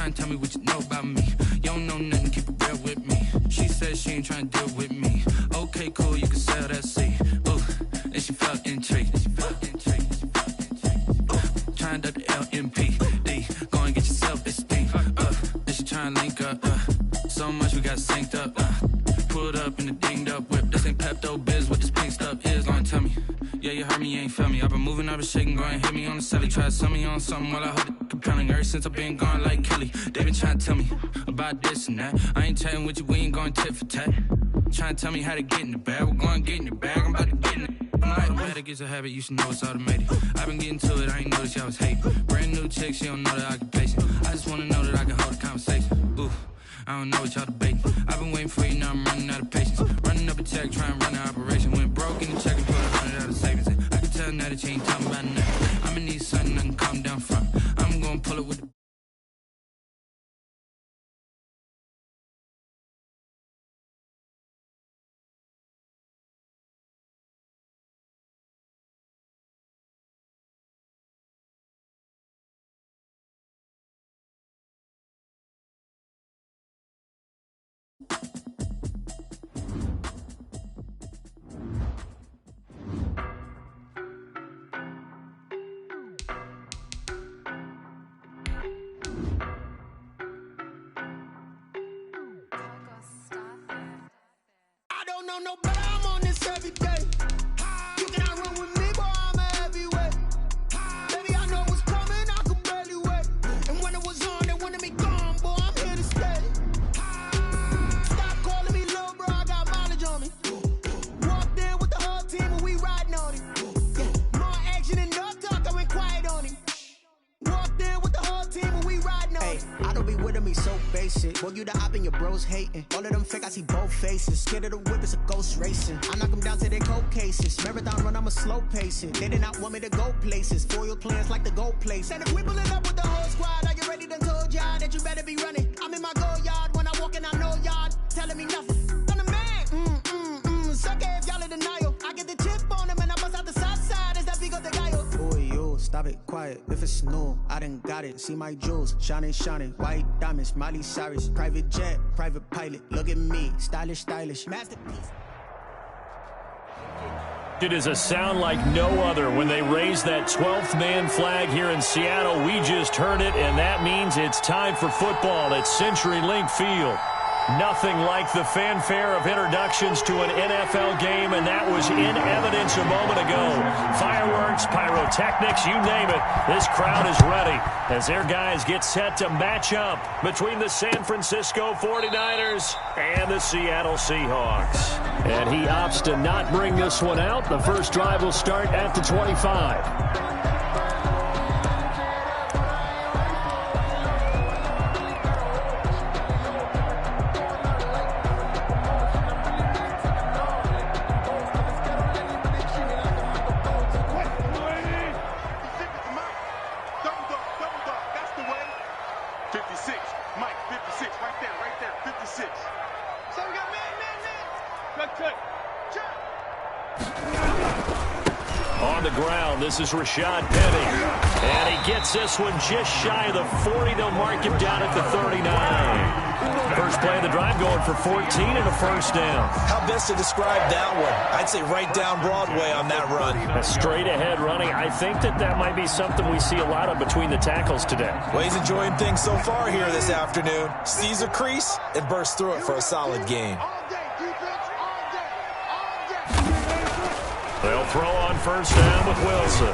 trying to tell me what you know about me. You don't know nothing, keep it real with me. She said she ain't trying to deal with me. Okay, cool, you can sell that seat. Ooh, and she felt intrigued. Trying up the LMPD. Go and get your self-esteem. And she trying to link up. So much we got synced up. Pulled up in the dinged up whip. This ain't Pepto-Biz, what this pink stuff is. Long tell me. Yeah, you heard me, you ain't feel me. I've been moving, I've been shaking, go and hit me on the celly. Try to sell me on something while I hold it compelling. Ever since I've been gone like Kelly, they been trying to tell me about this and that. I ain't chatting with you, we ain't going tit for tat. Trying to tell me how to get in the bag. We're going to get in the bag, I'm about to get in it. I'm like, better get a habit, you should know it's automated. I've been getting to it, I ain't noticed y'all was hating. Brand new chick, she don't know the occupation. I just wanna know that I can hold a conversation. Ooh, I don't know what y'all debating. I've been waiting for you, now I'm running out of patience. Running up a check, trying to run an operation. Went broke in the check and put 100 out of savings in. I can tell now that you ain't talking about nothing. I'ma need something I can calm down from. I'm gonna pull it with the I don't know no better, I'm on this every day. You cannot run with me, boy, I'm a heavyweight. Baby, I know what's coming, I could barely wait. And when it was on, they wanted me gone, boy, I'm here to stay. Stop calling me little bro, I got mileage on me. Walked in with the whole team and we riding on him. Yeah, more action and no talk, I went quiet on him. Walked in with the whole team and we riding on him. I don't be with him, he's so basic. Boy, you the op and your bros hating. All of them fake, I see both faces. Scared of the whip, it's a ghost racing. I knock them down to their cold cases. Marathon run, I'm a slow pacing. They did not want me to go places. Foil plans like the gold place. And if we pulling up with the whole squad, are you ready? Done told y'all that you better be running. I'm in my go yard, when I walk in, I know y'all telling me nothing. I'm the man, suck it if y'all in denial. I get the chip on them and I bust out the south side. Is that big of the guy? Boy, you, stop it, quiet. If it's new, I done got it. See my jewels, shining, white diamonds, Miley Cyrus. Private jet, private pilot. Look at me, stylish, masterpiece. It is a sound like no other when they raise that 12th man flag here in Seattle. We just heard it, and that means it's time for football at CenturyLink Field. Nothing like the fanfare of introductions to an NFL game, and that was in evidence a moment ago. Fireworks, pyrotechnics, you name it. This crowd is ready as their guys get set to match up between the San Francisco 49ers and the Seattle Seahawks. And he opts to not bring this one out. The first drive will start at the 25. On the ground, this is Rashad Penny. And he gets this one just shy of the 40. They'll mark him down at the 39. First play of the drive going for 14 and a first down. How best to describe that one? I'd say right down Broadway on that run. A straight ahead running. I think that might be something we see a lot of between the tackles today. Well, he's enjoying things so far here this afternoon. Sees a crease and bursts through it for a solid gain. They'll throw on first down with Wilson.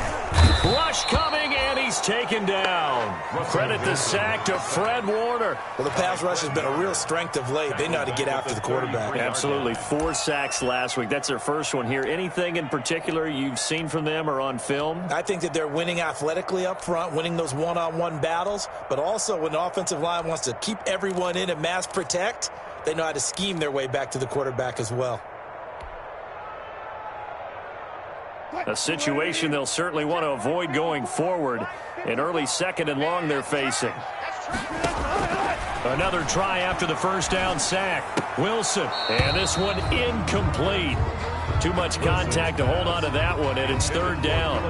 Rush coming, and he's taken down. Credit the sack to Fred Warner. Well, the pass rush has been a real strength of late. They know how to get after the quarterback. Absolutely. 4 sacks last week. That's their first one here. Anything in particular you've seen from them or on film? I think that they're winning athletically up front, winning those one-on-one battles, but also when the offensive line wants to keep everyone in and mass protect, they know how to scheme their way back to the quarterback as well. A situation they'll certainly want to avoid going forward. An early second and long they're facing. Another try after the first down sack. Wilson, and this one incomplete. Too much contact to hold on to that one, and it's third down.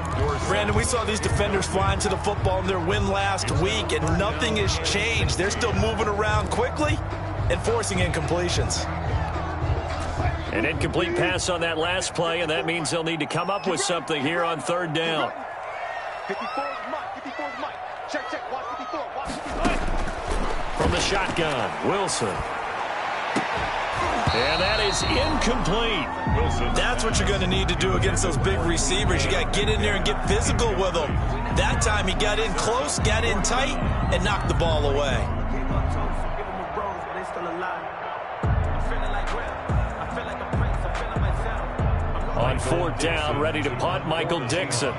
Brandon, we saw these defenders flying to the football in their win last week, and nothing has changed. They're still moving around quickly and forcing incompletions. An incomplete pass on that last play, and that means they'll need to come up with something here on third down. 54's Mike. Check. Watch 54. From the shotgun, Wilson. And that is incomplete. That's what you're going to need to do against those big receivers. You got to get in there and get physical with them. That time he got in close, got in tight, and knocked the ball away. On fourth down, ready to punt, Michael Dixon.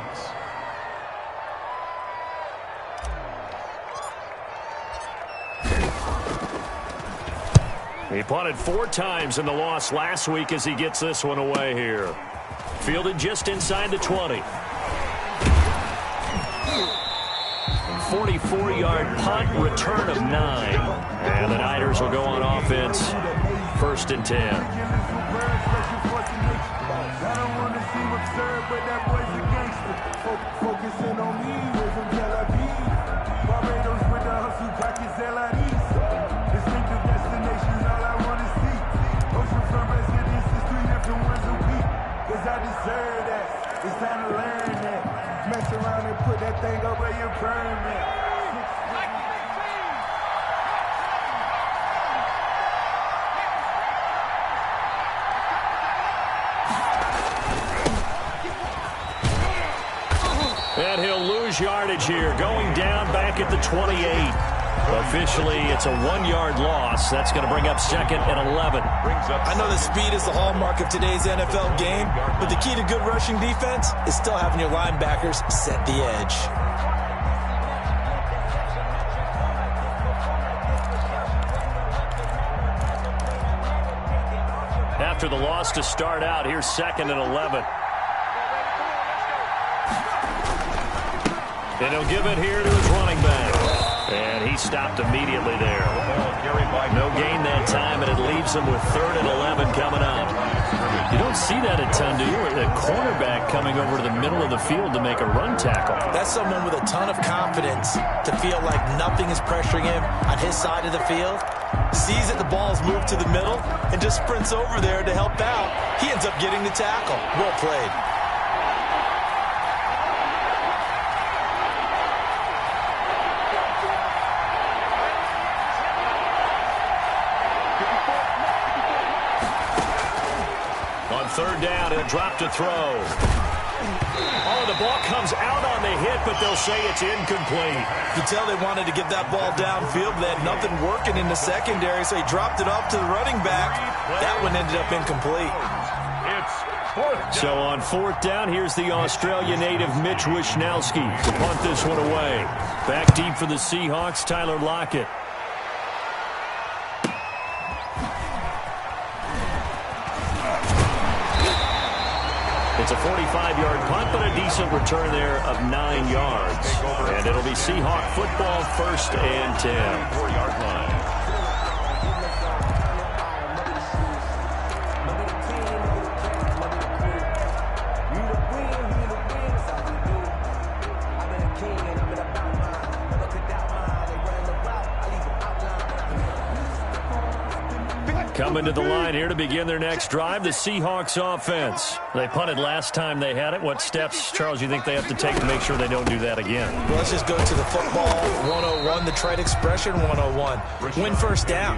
He punted 4 times in the loss last week as he gets this one away here. Fielded just inside the 20. 44-yard punt, return of 9. And the Niners will go on offense, 1st and 10. Focusing on me with some Tel Aviv. Barbados with the hustle, pockets LIDs. Distinctive destinations, all I want to see. Oceanfront residences, 3 different ones a week. Cause I deserve that. It's time to learn that. Mess around and put that thing over your permit. And he'll lose yardage here, going down back at the 28. Officially, it's a 1-yard loss. That's going to bring up 2nd and 11. I know that speed is the hallmark of today's NFL game, but the key to good rushing defense is still having your linebackers set the edge. After the loss to start out, here's 2nd and 11. And he'll give it here to his running back. And he stopped immediately there. No gain that time, and it leaves him with 3rd and 11 coming up. You don't see that a ton, do you? A cornerback coming over to the middle of the field to make a run tackle. That's someone with a ton of confidence to feel like nothing is pressuring him on his side of the field. Sees that the ball's moved to the middle and just sprints over there to help out. He ends up getting the tackle. Well played. Third down, he'll drop to throw. Oh, the ball comes out on the hit, but they'll say it's incomplete. You can tell they wanted to get that ball downfield. They had nothing working in the secondary, so he dropped it off to the running back. That one ended up incomplete. So on 4th down, here's the Australia native Mitch Wishnowski to punt this one away. Back deep for the Seahawks, Tyler Lockett. It's a 45-yard punt, but a decent return there of 9 yards. And it'll be Seahawk football, 1st and 10. 4-yard line. Coming to the line here to begin their next drive, the Seahawks offense. They punted last time they had it. What steps, Charles, you think they have to take to make sure they don't do that again? Well, let's just go to the football 101, the trite expression 101. Win first down.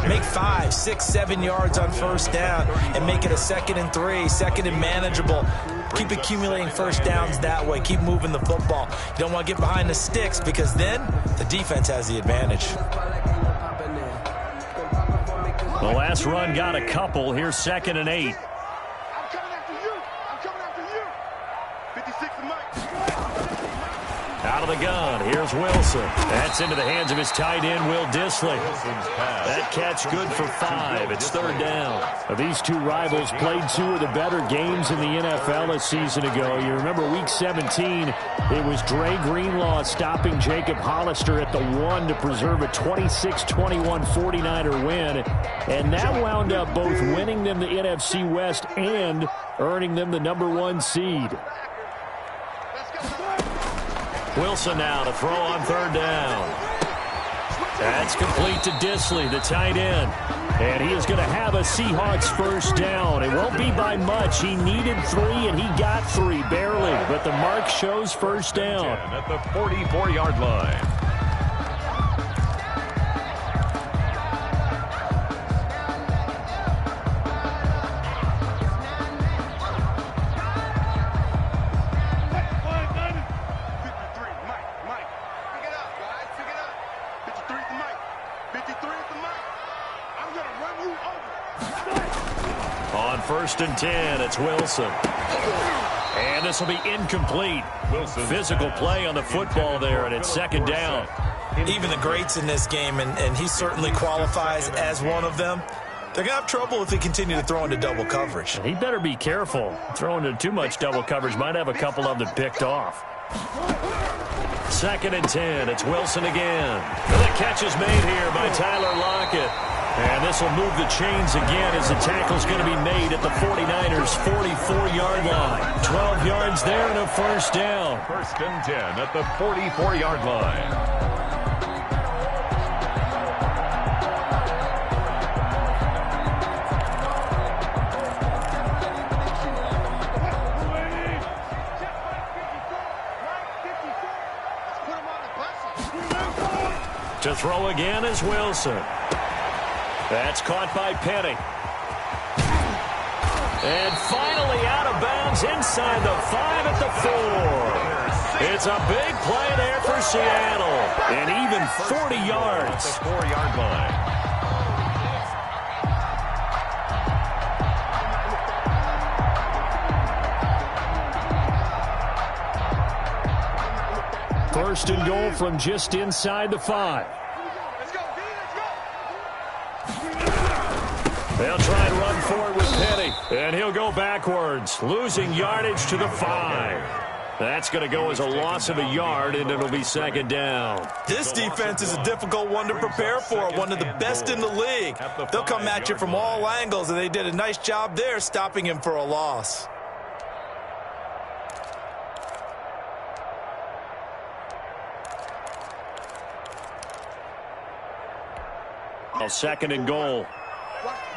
Make 5, 6, 7 yards on first down and make it a 2nd and 3, 2nd and manageable. Keep accumulating first downs that way. Keep moving the football. You don't want to get behind the sticks because then the defense has the advantage. The last run got a couple. Here's 2nd and 8. I'm coming after you. 56 and Mike. Out of the gun. Here's Wilson. That's into the hands of his tight end, Will Dissly. That catch good for 5. It's third down. These two rivals played 2 of the better games in the NFL a season ago. You remember Week 17, it was Dre Greenlaw stopping Jacob Hollister at the 1 to preserve a 26-21 49er win. And that wound up both winning them the NFC West and earning them the #1 seed. Wilson now to throw on third down. That's complete to Dissly, the tight end. And he is going to have a Seahawks first down. It won't be by much. He needed 3, and he got 3, barely. But the mark shows first down. At the 44-yard line. On 1st and 10, it's Wilson. And this will be incomplete. Wilson. Physical play on the football there, and it's second down. Even the greats in this game, and he certainly qualifies as one of them, they're going to have trouble if they continue to throw into double coverage. He better be careful. Throwing into too much double coverage might have a couple of them picked off. 2nd and 10, it's Wilson again. And the catch is made here by Tyler Lockett. And this will move the chains again as the tackle's going to be made at the 49ers' 44-yard line. 12 yards there and a first down. 1st and 10 at the 44-yard line. To throw again is Wilson. That's caught by Penny. And finally out of bounds inside the 5 at the 4. It's a big play there for Seattle. And even 40 yards. At the 4-yard line. First and goal from just inside the 5. They'll try and run forward with Penny. And he'll go backwards, losing yardage to the 5. That's going to go as a loss of a yard, and it'll be second down. This defense is a difficult one to prepare for, one of the best in the league. They'll come at you from all angles, and they did a nice job there stopping him for a loss. Second and goal.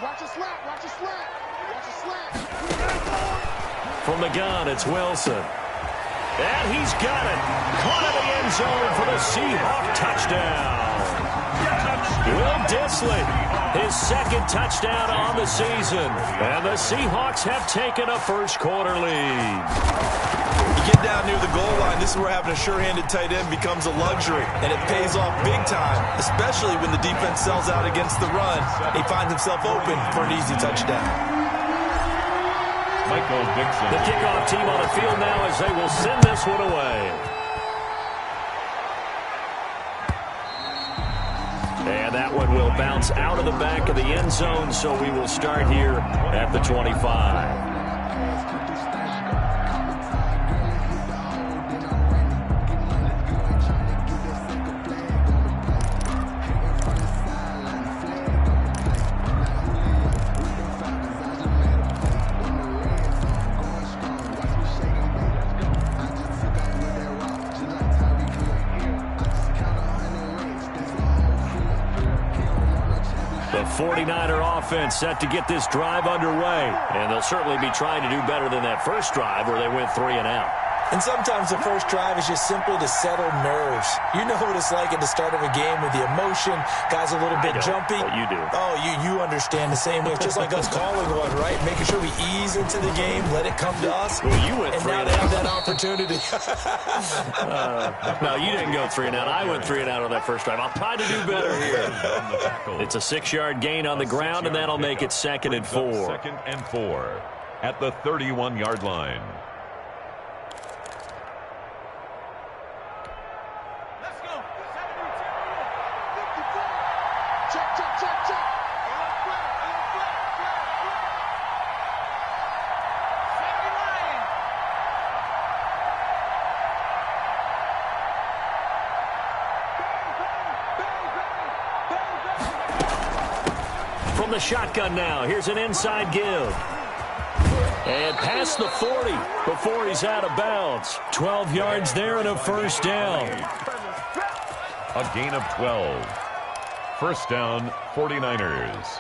Watch a slant, watch a slant, watch a slant. From the gun, it's Wilson. And he's got it. Caught in the end zone for the Seahawk touchdown. Will Dissly, his 2nd touchdown on the season. And the Seahawks have taken a first-quarter lead. You get down near the goal line, this is where having a sure-handed tight end becomes a luxury, and it pays off big time, especially when the defense sells out against the run. He finds himself open for an easy touchdown. Michael Dixon. The kickoff team on the field now as they will send this one away. And that one will bounce out of the back of the end zone, so we will start here at the 25. The 49er offense set to get this drive underway. And they'll certainly be trying to do better than that first drive where they went 3 and out. And sometimes the first drive is just simply to settle nerves. You know what it's like at the start of a game with the emotion. Guys a little bit jumpy. But you do. Oh, you understand the same way. It's just like us calling one, right? Making sure we ease into the game, let it come to us. Well, you went and 3 now and they out. have that opportunity. No, you didn't go 3 and out. I went 3 and out on that first drive. I'll try to do better here. It's a 6-yard gain on the ground, and that'll make it 2nd and 4. 2nd and 4 at the 31-yard line. Check, check, check, check. From the shotgun now, here's an inside give. And past the 40 before he's out of bounds. 12 yards there and a first down. A gain of 12. First down, 49ers.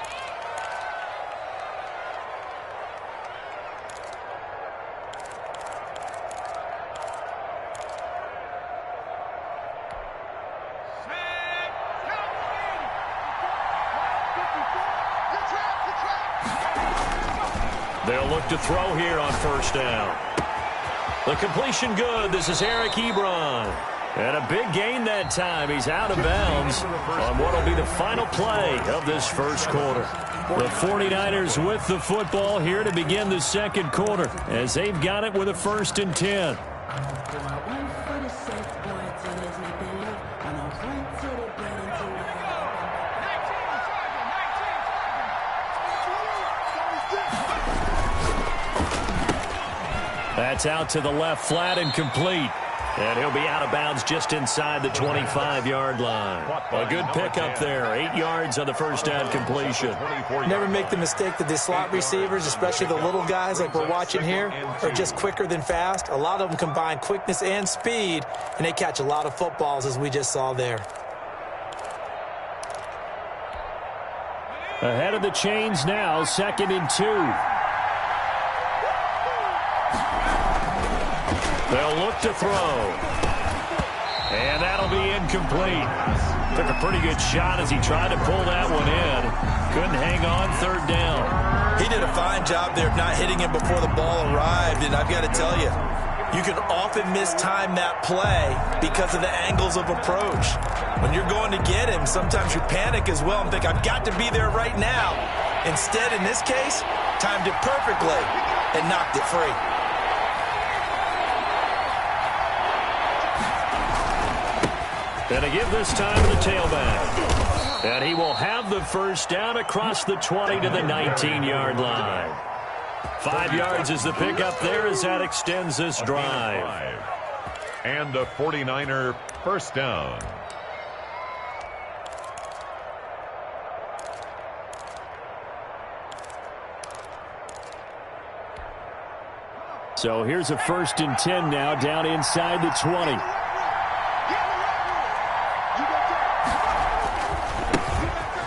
They'll look to throw here on first down. The completion good. This is Eric Ebron. And a big gain that time. He's out of bounds on what will be the final play of this first quarter. The 49ers with the football here to begin the second quarter as they've got it with a 1st and 10. That's out to the left, flat and complete. And he'll be out of bounds just inside the 25-yard line. A good pickup there. 8 yards on the first down completion. Never make the mistake that the slot receivers, especially the little guys like we're watching here, are just quicker than fast. A lot of them combine quickness and speed, and they catch a lot of footballs, as we just saw there. Ahead of the chains now, 2nd and 2. They'll look to throw. And that'll be incomplete. Took a pretty good shot as he tried to pull that one in. Couldn't hang on, 3rd down. He did a fine job there of not hitting him before the ball arrived, and I've got to tell you, you can often mistime that play because of the angles of approach. When you're going to get him, sometimes you panic as well and think, I've got to be there right now. Instead, in this case, timed it perfectly and knocked it free. And to give this time to the tailback. And he will have the first down across the 20 to the 19-yard line. 5 yards is the pickup there as that extends this drive. And a 49er first down. So here's a 1st and 10 now down inside the 20.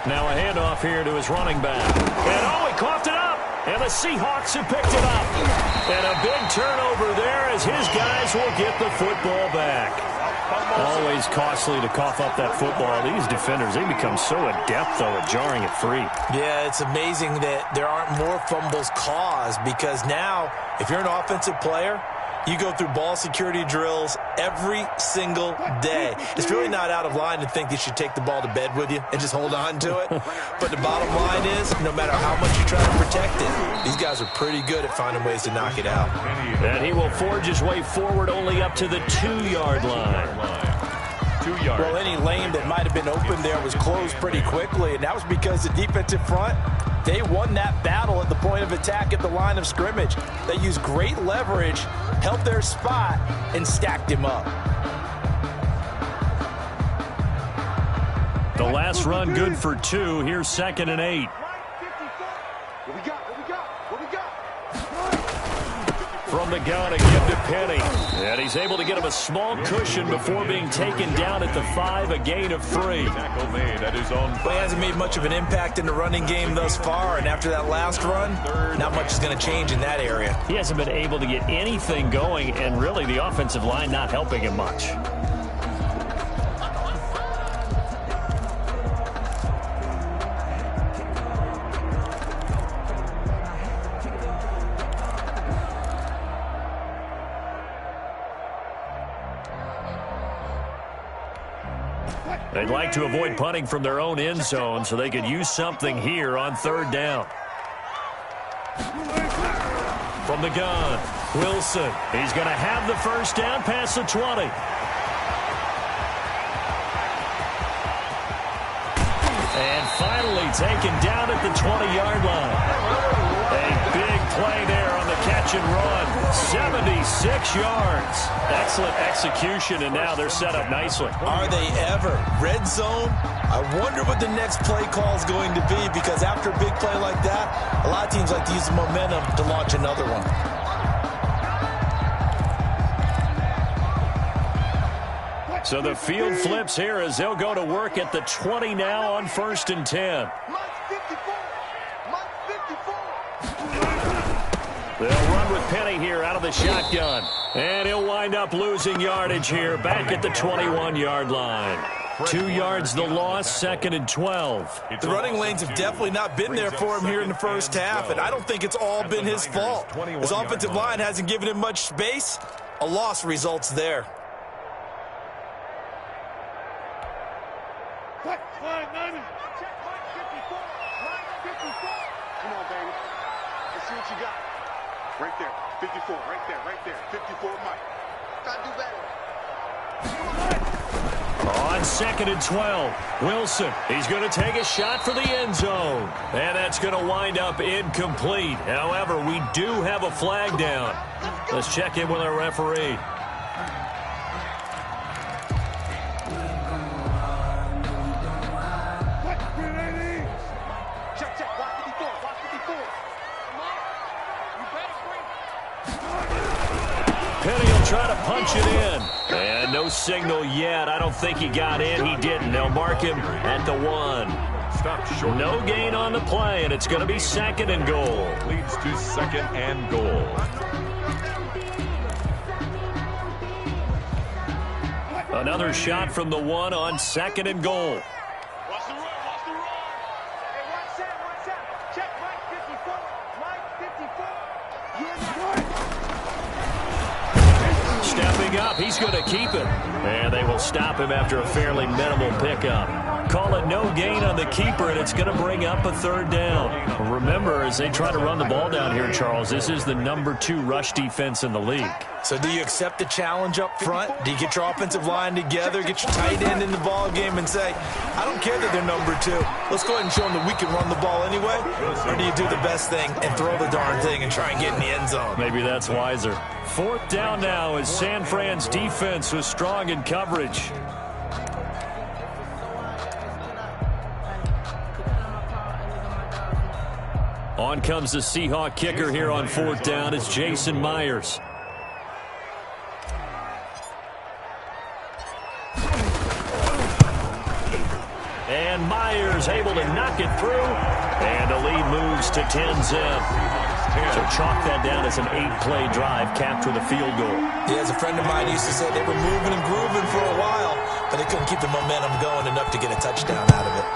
Now a handoff here to his running back. And he coughed it up. And the Seahawks have picked it up. And a big turnover there as his guys will get the football back. Always costly to cough up that football. These defenders, they become so adept, though, at jarring it free. Yeah, it's amazing that there aren't more fumbles caused because now, if you're an offensive player, you go through ball security drills every single day. It's really not out of line to think you should take the ball to bed with you and just hold on to it. But the bottom line is, no matter how much you try to protect it, these guys are pretty good at finding ways to knock it out. And he will forge his way forward only up to the 2-yard line. 2 yards. Well, any lane that might have been open there was closed pretty quickly, and that was because the defensive front, they won that battle at the point of attack at the line of scrimmage. They used great leverage, held their spot, and stacked him up. The last run good for 2. Here's 2nd and 8. What we got? What we got? What we got? From the gun, a give to Penny. And he's able to get him a small cushion before being taken down at the 5, a gain of 3. Tackle made at his own. Well, he hasn't made much of an impact in the running game thus far, and after that last run, not much is going to change in that area. He hasn't been able to get anything going, and really the offensive line not helping him much. They'd like to avoid punting from their own end zone so they could use something here on 3rd down. From the gun, Wilson. He's going to have the first down past the 20. And finally taken down at the 20-yard line. A big play there on the catch and run. 76 yards. Excellent execution, and now they're set up nicely. Are they ever? Red zone? I wonder what the next play call is going to be, because after a big play like that, a lot of teams like to use the momentum to launch another one. So the field flips here as they'll go to work at the 20 now on 1st and 10. They'll run with Penny here out of the shotgun. And he'll wind up losing yardage here back at the 21-yard line. 2 yards the loss, 2nd and 12. The running lanes have definitely not been there for him here in the first half, and I don't think it's all been his fault. His offensive line hasn't given him much space. A loss results there. Right there, 54, right there, 54, Mike. Gotta do better. On 2nd and 12, Wilson, he's going to take a shot for the end zone. And that's going to wind up incomplete. However, we do have a flag down. Let's check in with our referee. Penny will try to punch it in. And no signal yet. I don't think he got in. He didn't. They'll mark him at the 1. No gain on the play, and it's going to be 2nd and goal. Leads to 2nd and goal. Another shot from the 1 on 2nd and goal. Watch the run, watch the run. Hey, watch out, watch out. Check Mike 54. Mike 54. You're the right. Stepping up, he's going to keep it. And they will stop him after a fairly minimal pickup. Call it no gain on the keeper, and it's going to bring up a 3rd down. Remember, as they try to run the ball down here, Charles, this is the number 2 rush defense in the league. So do you accept the challenge up front? Do you get your offensive line together, get your tight end in the ball game and say, I don't care that they're number 2. Let's go ahead and show them that we can run the ball anyway? Or do you do the best thing and throw the darn thing and try and get in the end zone? Maybe that's wiser. 4th down now as San Fran's defense was strong in coverage. On comes the Seahawk kicker here on 4th down. It's Jason Myers. And Myers able to knock it through. And the lead moves to 10-zip. So chalk that down as an 8-play drive, capped with a field goal. Yeah, as a friend of mine used to say, they were moving and grooving for a while, but they couldn't keep the momentum going enough to get a touchdown out of it.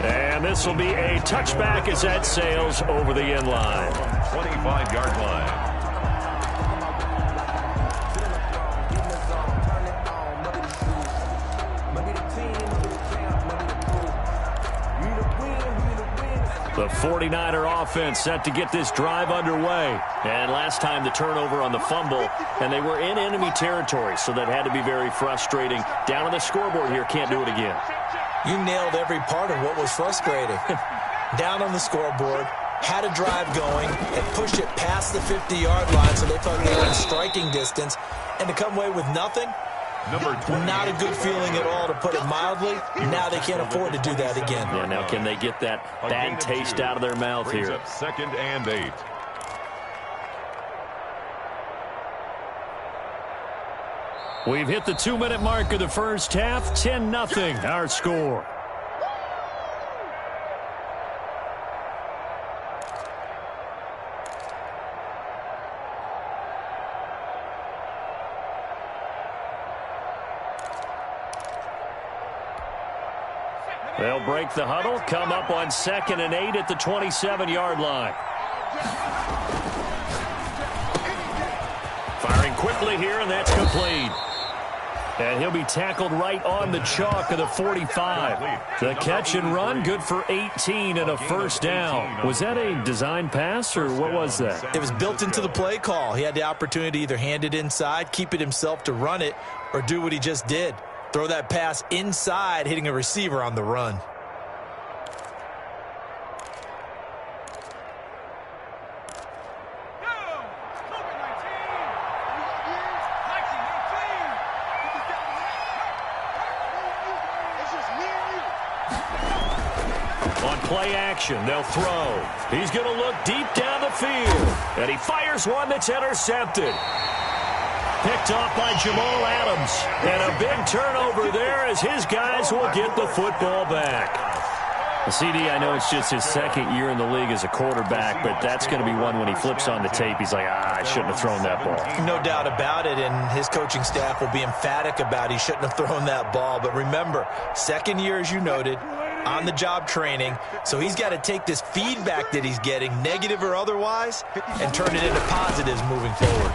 And this will be a touchback as that sails over the end line. 25-yard line. The 49er offense set to get this drive underway. And last time the turnover on the fumble, and they were in enemy territory, so that had to be very frustrating. Down on the scoreboard here, can't do it again. You nailed every part of what was frustrating. Down on the scoreboard, had a drive going, and pushed it past the 50-yard line so they thought they were in striking distance, and to come away with nothing, not a good feeling at all, to put it mildly. Now they can't afford to do that again. Yeah, now can they get that bad taste out of their mouth here? 2nd and 8. We've hit the 2-minute mark of the first half. 10-0 our score. They'll break the huddle, come up on 2nd and 8 at the 27-yard line. Firing quickly here, and that's complete. And he'll be tackled right on the chalk of the 45. The catch and run, good for 18 and a 1st down. Was that a design pass, or what was that? It was built into the play call. He had the opportunity to either hand it inside, keep it himself to run it, or do what he just did. Throw that pass inside, hitting a receiver on the run. On play action, they'll throw. He's going to look deep down the field. And he fires one that's intercepted. Picked off by Jamal Adams. And a big turnover there as his guys will get the football back. CD, I know it's just his second year in the league as a quarterback, but that's going to be one when he flips on the tape. He's like, I shouldn't have thrown that ball. No doubt about it, and his coaching staff will be emphatic about he shouldn't have thrown that ball. But remember, second year, as you noted, on-the-job training, so he's got to take this feedback that he's getting, negative or otherwise, and turn it into positives moving forward.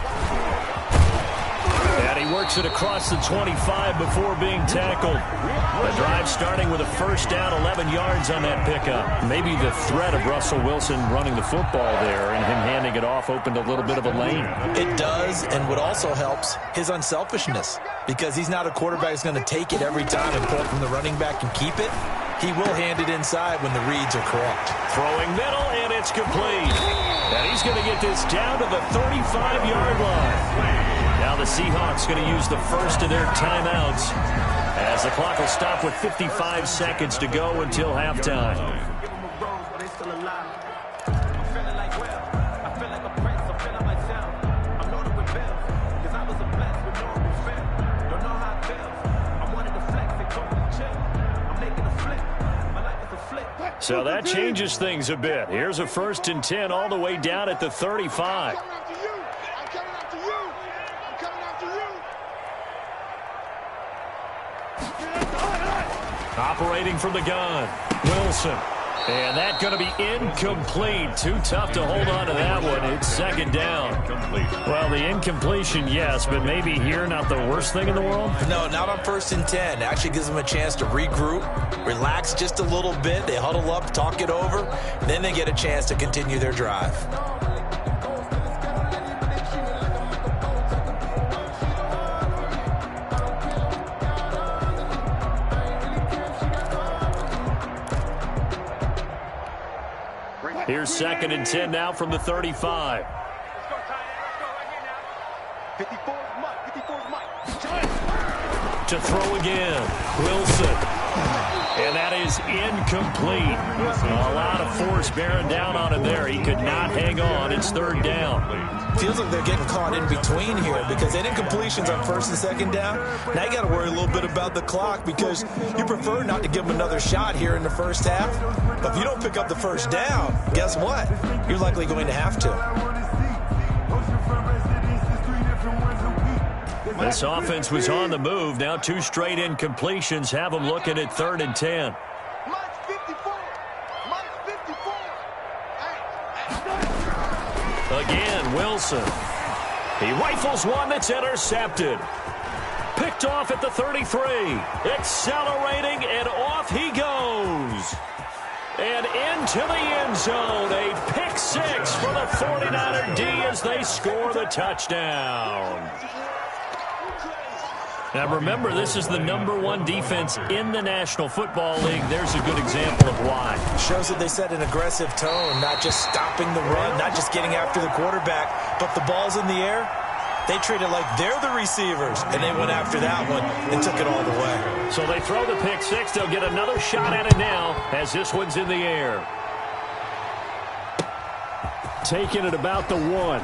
And he works it across the 25 before being tackled. The drive starting with a first down, 11 yards on that pickup. Maybe the threat of Russell Wilson running the football there and him handing it off opened a little bit of a lane. It does, and what also helps, his unselfishness, because he's not a quarterback who's going to take it every time and pull it from the running back and keep it. He will hand it inside when the reads are correct. Throwing middle, and it's complete. And he's going to get this down to the 35-yard line. Now the Seahawks going to use the first of their timeouts as the clock will stop with 55 seconds to go until halftime. So that changes things a bit. Here's a 1st and 10 all the way down at the 35. Operating from the gun, Wilson. And that's going to be incomplete. Too tough to hold on to that one. It's second down. Well, the incompletion, yes, but maybe here not the worst thing in the world? No, not on 1st and 10. Actually gives them a chance to regroup, relax just a little bit. They huddle up, talk it over, and then they get a chance to continue their drive. Here's 2nd and 10 now from the 35. To throw again, Wilson. And that is incomplete. A lot of force bearing down on him there. He could not hang on. It's 3rd down. Feels like they're getting caught in between here because they did incompletions on 1st and 2nd down. Now you got to worry a little bit about the clock because you prefer not to give them another shot here in the first half. But if you don't pick up the 1st down, guess what? You're likely going to have to. This offense was on the move. Now 2 straight incompletions have them looking at 3rd and 10. Again, Wilson. He rifles one that's intercepted. Picked off at the 33. Accelerating, and off he goes. And into the end zone. A pick 6 for the 49er D as they score the touchdown. Now remember, this is the #1 defense in the National Football League. There's a good example of why. Shows that they set an aggressive tone, not just stopping the run, not just getting after the quarterback, but the ball's in the air. They treat it like they're the receivers, and they went after that one and took it all the way. So they throw the pick 6. They'll get another shot at it now as this one's in the air. Taking it about the 1.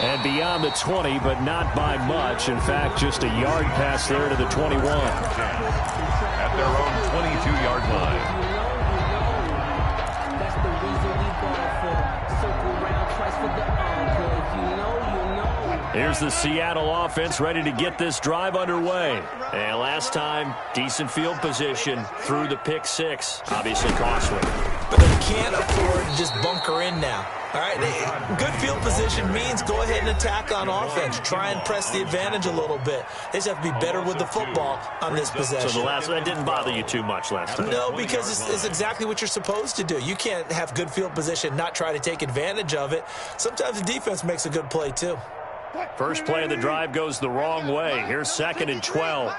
And beyond the 20, but not by much. In fact, just a yard pass there to the 21. At their own 22-yard line. That's the reason we ball for. Circle round twice for the encore. If you know. Here's the Seattle offense ready to get this drive underway. And last time, decent field position through the pick 6. Obviously costly. But they can't afford to just bunker in now. All right, good field position means go ahead and attack on offense. Try and press the advantage a little bit. They just have to be better with the football on this possession. So the last one didn't bother you too much last time? No, because it's exactly what you're supposed to do. You can't have good field position, not try to take advantage of it. Sometimes the defense makes a good play, too. First play of the drive goes the wrong way. Here's 2nd and 12.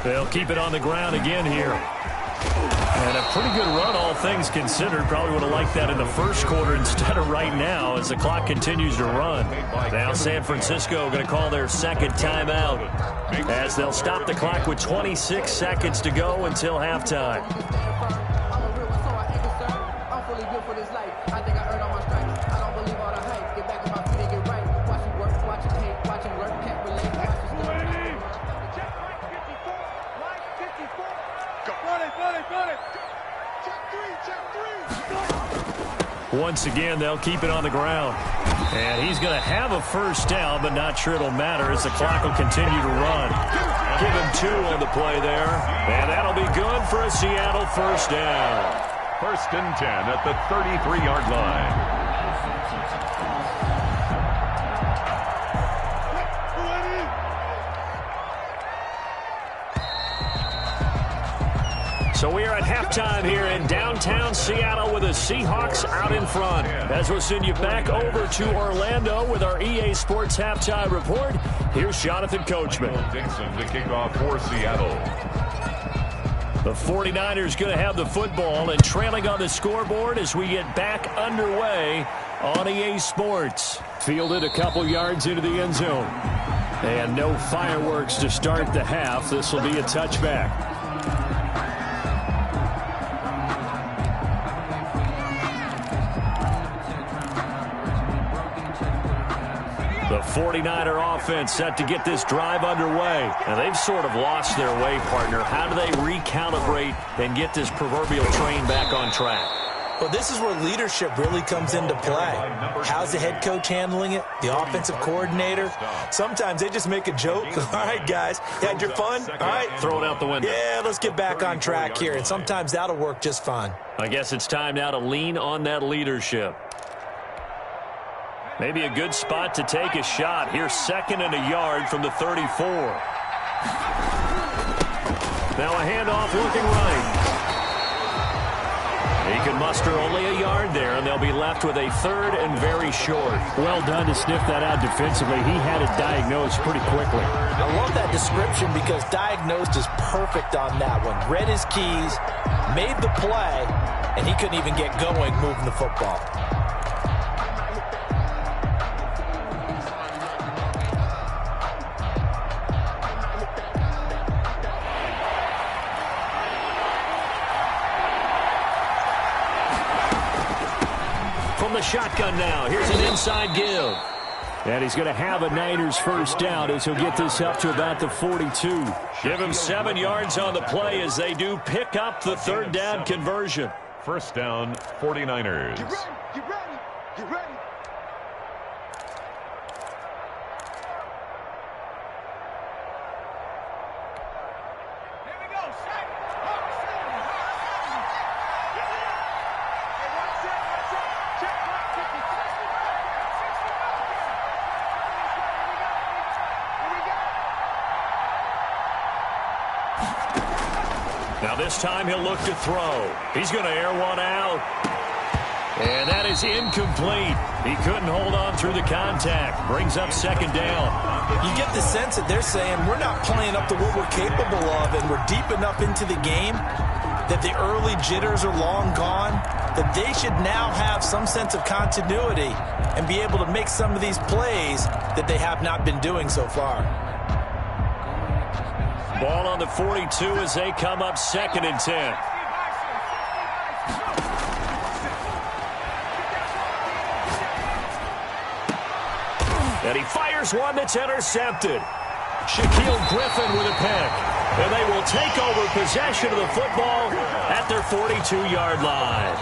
They'll keep it on the ground again here. And a pretty good run, all things considered. Probably would have liked that in the first quarter instead of right now as the clock continues to run. Now San Francisco going to call their second timeout as they'll stop the clock with 26 seconds to go until halftime. Once again, they'll keep it on the ground. And he's going to have a first down, but not sure it'll matter as the clock will continue to run. Give him 2 on the play there. And that'll be good for a Seattle first down. 1st and 10 at the 33-yard line. So we are at halftime here in downtown Seattle with the Seahawks out in front. As we'll send you back over to Orlando with our EA Sports Halftime Report, here's Jonathan Coachman. Dixon to kick off for Seattle. The 49ers going to have the football and trailing on the scoreboard as we get back underway on EA Sports. Fielded a couple yards into the end zone. And no fireworks to start the half. This will be a touchback. The 49er offense set to get this drive underway. And they've sort of lost their way, partner. How do they recalibrate and get this proverbial train back on track? Well, this is where leadership really comes into play. How's the head coach handling it? The offensive coordinator? Sometimes they just make a joke. All right, guys, you had your fun? All right. Throw it out the window. Yeah, let's get back on track here. And sometimes that'll work just fine. I guess it's time now to lean on that leadership. Maybe a good spot to take a shot. Here's 2nd and a yard from the 34. Now a handoff looking right. He can muster only a yard there, and they'll be left with a 3rd and very short. Well done to sniff that out defensively. He had it diagnosed pretty quickly. I love that description because diagnosed is perfect on that one. Read his keys, made the play, and he couldn't even get going moving the football. Shotgun now. Here's an inside give. And he's going to have a Niners first down as he'll get this up to about the 42. Give him 7 yards on the play as they do pick up the 3rd down conversion. First down, 49ers. Get ready, get ready, get ready. Now this time he'll look to throw. He's going to air one out. And that is incomplete. He couldn't hold on through the contact. Brings up 2nd down. You get the sense that they're saying we're not playing up to what we're capable of, and we're deep enough into the game that the early jitters are long gone, that they should now have some sense of continuity and be able to make some of these plays that they have not been doing so far. Ball on the 42 as they come up 2nd and 10. And he fires one that's intercepted. Shaquille Griffin with a pick. And they will take over possession of the football at their 42-yard line.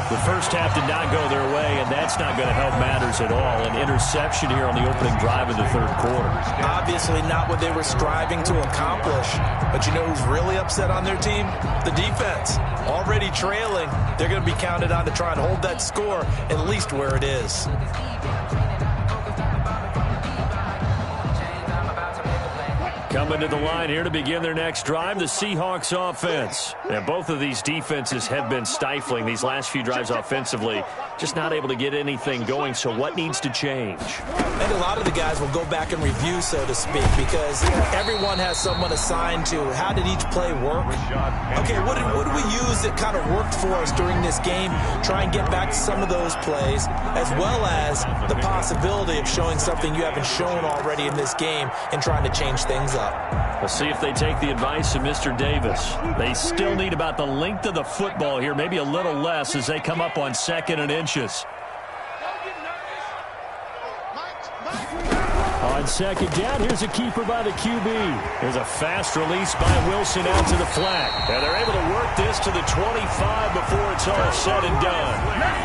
The first half did not go their way, and that's not going to help matters at all. An interception here on the opening drive of the 3rd quarter. Obviously not what they were striving to accomplish. But you know who's really upset on their team? The defense. Already trailing. They're going to be counted on to try and hold that score at least where it is. Coming to the line here to begin their next drive, the Seahawks offense. And both of these defenses have been stifling these last few drives offensively. Just not able to get anything going, so what needs to change? I think a lot of the guys will go back and review, so to speak, because everyone has someone assigned to how did each play work. Okay, what did we use that kind of worked for us during this game? Try and get back to some of those plays, as well as the possibility of showing something you haven't shown already in this game and trying to change things up. We'll see if they take the advice of Mr. Davis. They still need about the length of the football here, maybe a little less as they come up on 2nd and inches. On 2nd down, here's a keeper by the QB. Here's a fast release by Wilson out to the flat. And they're able to work this to the 25 before it's all said and done.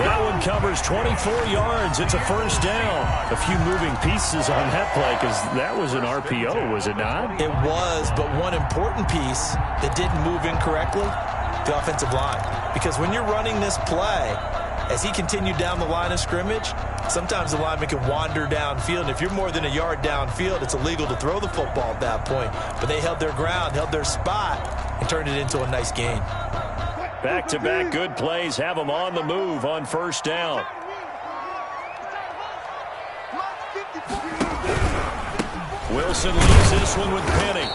That one covers 24 yards. It's a first down. A few moving pieces on that play because that was an RPO, was it not? It was, but one important piece that didn't move incorrectly, the offensive line. Because when you're running this play, as he continued down the line of scrimmage, sometimes the lineman can wander downfield. And if you're more than a yard downfield, it's illegal to throw the football at that point. But they held their ground, held their spot, and turned it into a nice gain. Back-to-back good plays have them on the move on first down. Wilson leaves this one with Penny.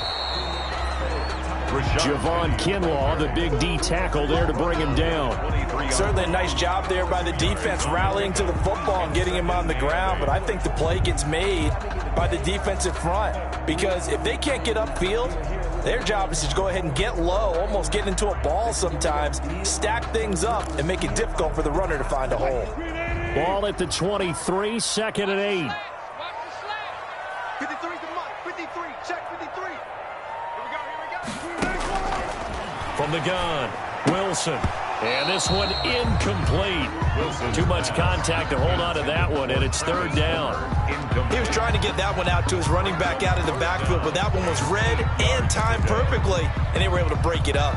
Javon Kinlaw, the big D tackle there to bring him down. Certainly a nice job there by the defense rallying to the football and getting him on the ground, but I think the play gets made by the defensive front because if they can't get upfield, their job is to go ahead and get low, almost get into a ball sometimes, stack things up, and make it difficult for the runner to find a hole. Ball at the 23, 2nd and 8. 53 to Mike, 53, check 53. Here we go. From the gun, Wilson. And this one incomplete. Too much contact to hold on to that one, and it's 3rd down. He was trying to get that one out to his running back out of the backfield, but that one was read and timed perfectly, and they were able to break it up.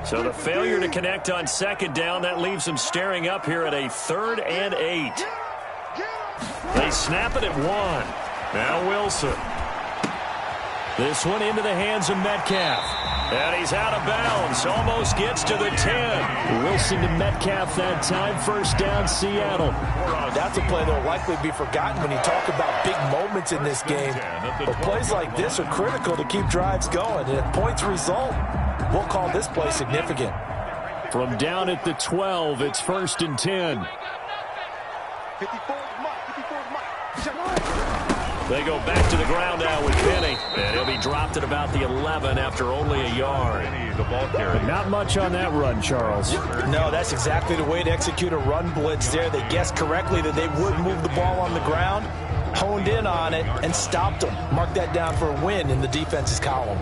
So the failure to connect on 2nd down, that leaves them staring up here at a 3rd and 8. They snap it at 1. Now Wilson. This one into the hands of Metcalf. And he's out of bounds. Almost gets to the 10. Wilson to Metcalf that time. First down, Seattle. That's a play that will likely be forgotten when you talk about big moments in this game. But plays like this are critical to keep drives going. And if points result, we'll call this play significant. From down at the 12, it's 1st and 10. 54 Mike. They go back to the ground now with Penny. And he'll be dropped at about the 11 after only a yard. Not much on that run, Charles. No, that's exactly the way to execute a run blitz there. They guessed correctly that they would move the ball on the ground, honed in on it, and stopped them. Mark that down for a win in the defense's column.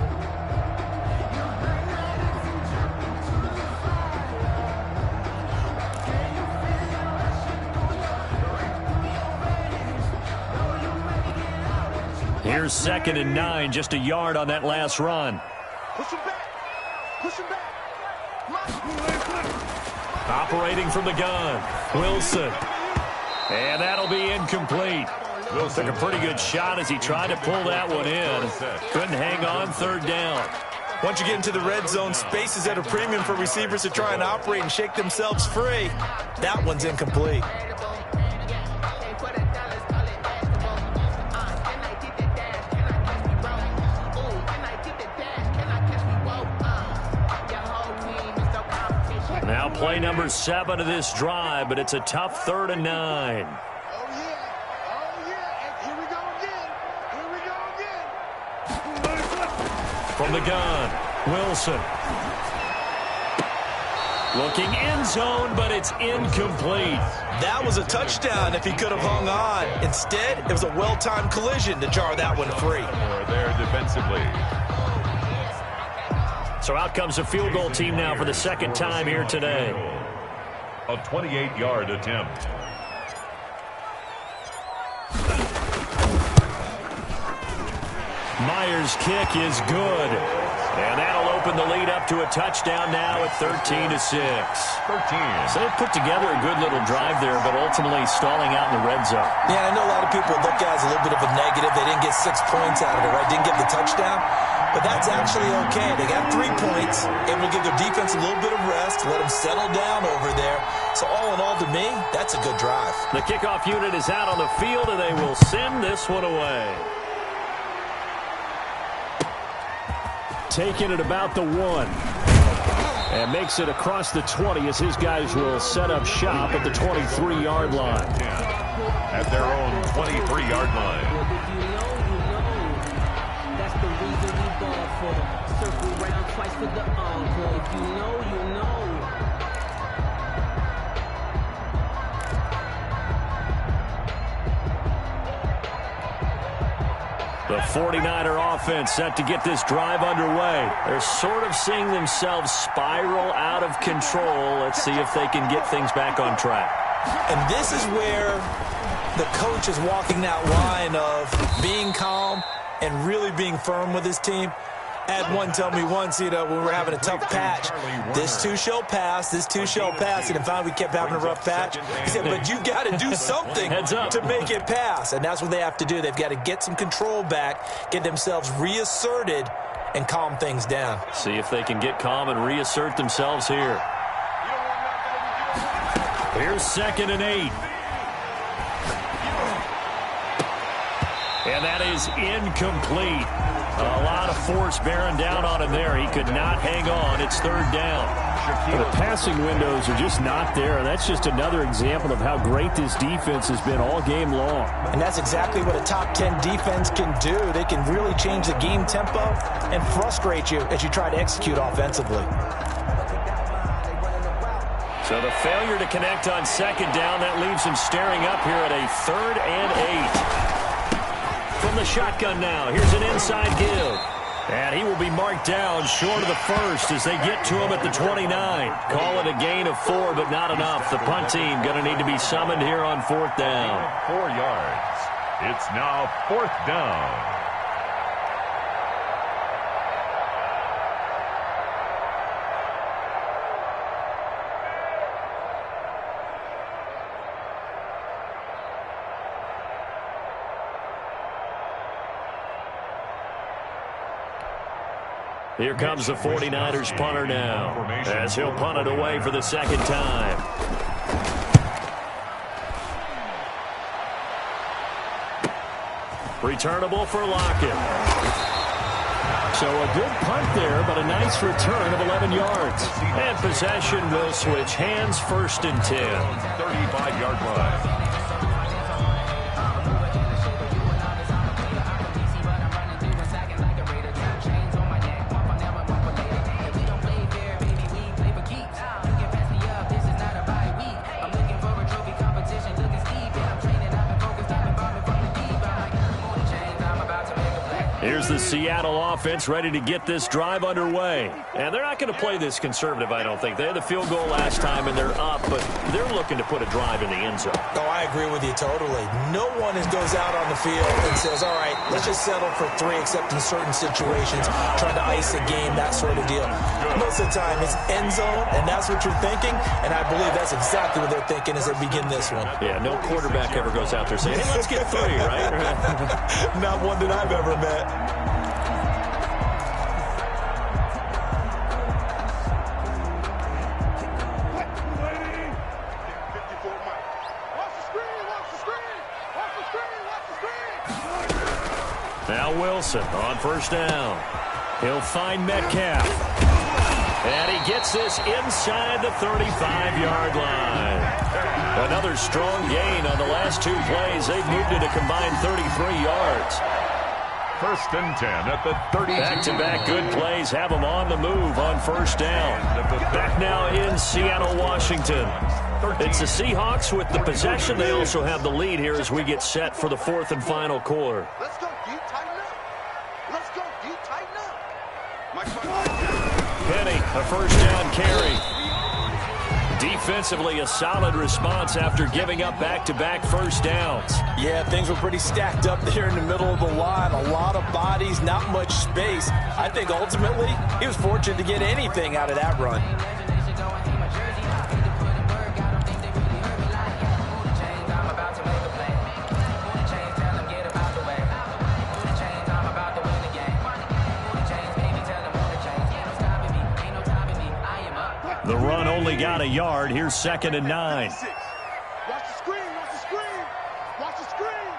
Here's 2nd and 9, just a yard on that last run. Push him back. Operating from the gun, Wilson. And that'll be incomplete. Took a pretty good shot as he tried to pull that one in. Couldn't hang on, 3rd down. Once you get into the red zone, space is at a premium for receivers to try and operate and shake themselves free. That one's incomplete. Now play number 7 of this drive, but it's a tough 3rd and 9. Oh, yeah. And here we go again. From the gun, Wilson. Looking end zone, but it's incomplete. That was a touchdown if he could have hung on. Instead, it was a well-timed collision to jar that one free. There defensively. So out comes a field goal team now for the 2nd time here today. A 28-yard attempt. Myers' kick is good. And that'll open the lead up to a touchdown now at 13-6. 13. So they put together a good little drive there, but ultimately stalling out in the red zone. Yeah, I know a lot of people look at it as a little bit of a negative. They didn't get 6 points out of it, right? Didn't get the touchdown. But that's actually okay. They got 3 points, able to give their defense a little bit of rest, let them settle down over there. So all in all, to me, that's a good drive. The kickoff unit is out on the field, and they will send this one away. Taking it about the 1. And makes it across the 20 as his guys will set up shop at the 23-yard line. At their own 23-yard line. That's the reason we ball for them. Circle round twice for the encore. If you know, you know. The 49er offense set to get this drive underway. They're sort of seeing themselves spiral out of control. Let's see if they can get things back on track. And this is where the coach is walking that line of being calm and really being firm with his team. I had one tell me once, when we were having a tough patch, this too shall pass, this too shall pass. And then finally we kept having a rough patch. He said, but you got to do something to make it pass. And that's what they have to do. They've got to get some control back, get themselves reasserted, and calm things down. See if they can get calm and reassert themselves here. Here's 2nd and 8. And that is incomplete. A lot of force bearing down on him there. He could not hang on. It's 3rd down. The passing windows are just not there. That's just another example of how great this defense has been all game long. And that's exactly what a top 10 defense can do. They can really change the game tempo and frustrate you as you try to execute offensively. So the failure to connect on 2nd down, that leaves him staring up here at a 3rd and 8. From the shotgun now, here's an inside give. And he will be marked down short of the first as they get to him at the 29. Call it a gain of 4, but not enough. The punt team going to need to be summoned here on 4th down. 4 yards. It's now 4th down. Here comes the 49ers punter now, as he'll punt it away for the 2nd time. Returnable for Lockett. So a good punt there, but a nice return of 11 yards. And possession will switch hands, 1st and 10. 35-yard line. Here's the Seattle offense ready to get this drive underway. And they're not going to play this conservative, I don't think. They had the field goal last time, and they're up, but they're looking to put a drive in the end zone. Oh, I agree with you totally. No one goes out on the field and says, all right, let's just settle for 3, except in certain situations, trying to ice a game, that sort of deal. Most of the time, it's end zone, and that's what you're thinking, and I believe that's exactly what they're thinking as they begin this one. Yeah, no quarterback ever goes out there saying, hey, let's get 3, right? Not one that I've ever met. Now Wilson on 1st down. He'll find Metcalf. And he gets this inside the 35-yard line. Another strong gain on the last 2 plays. They've moved it a combined 33 yards. 1st and 10 at the 30. Back-to-back good plays have them on the move on 1st down. Back now in Seattle, Washington. It's the Seahawks with the possession. They also have the lead here as we get set for the 4th and final quarter. Let's go, D. Tighten up. Let's go, D. Tighten up. Penny, a 1st down carry. Defensively, a solid response after giving up back-to-back first downs. Yeah, things were pretty stacked up there in the middle of the line. A lot of bodies, not much space. I think ultimately he was fortunate to get anything out of that run. The run only got a yard. Here's 2nd and 9. Watch the screen, watch the screen, watch the screen.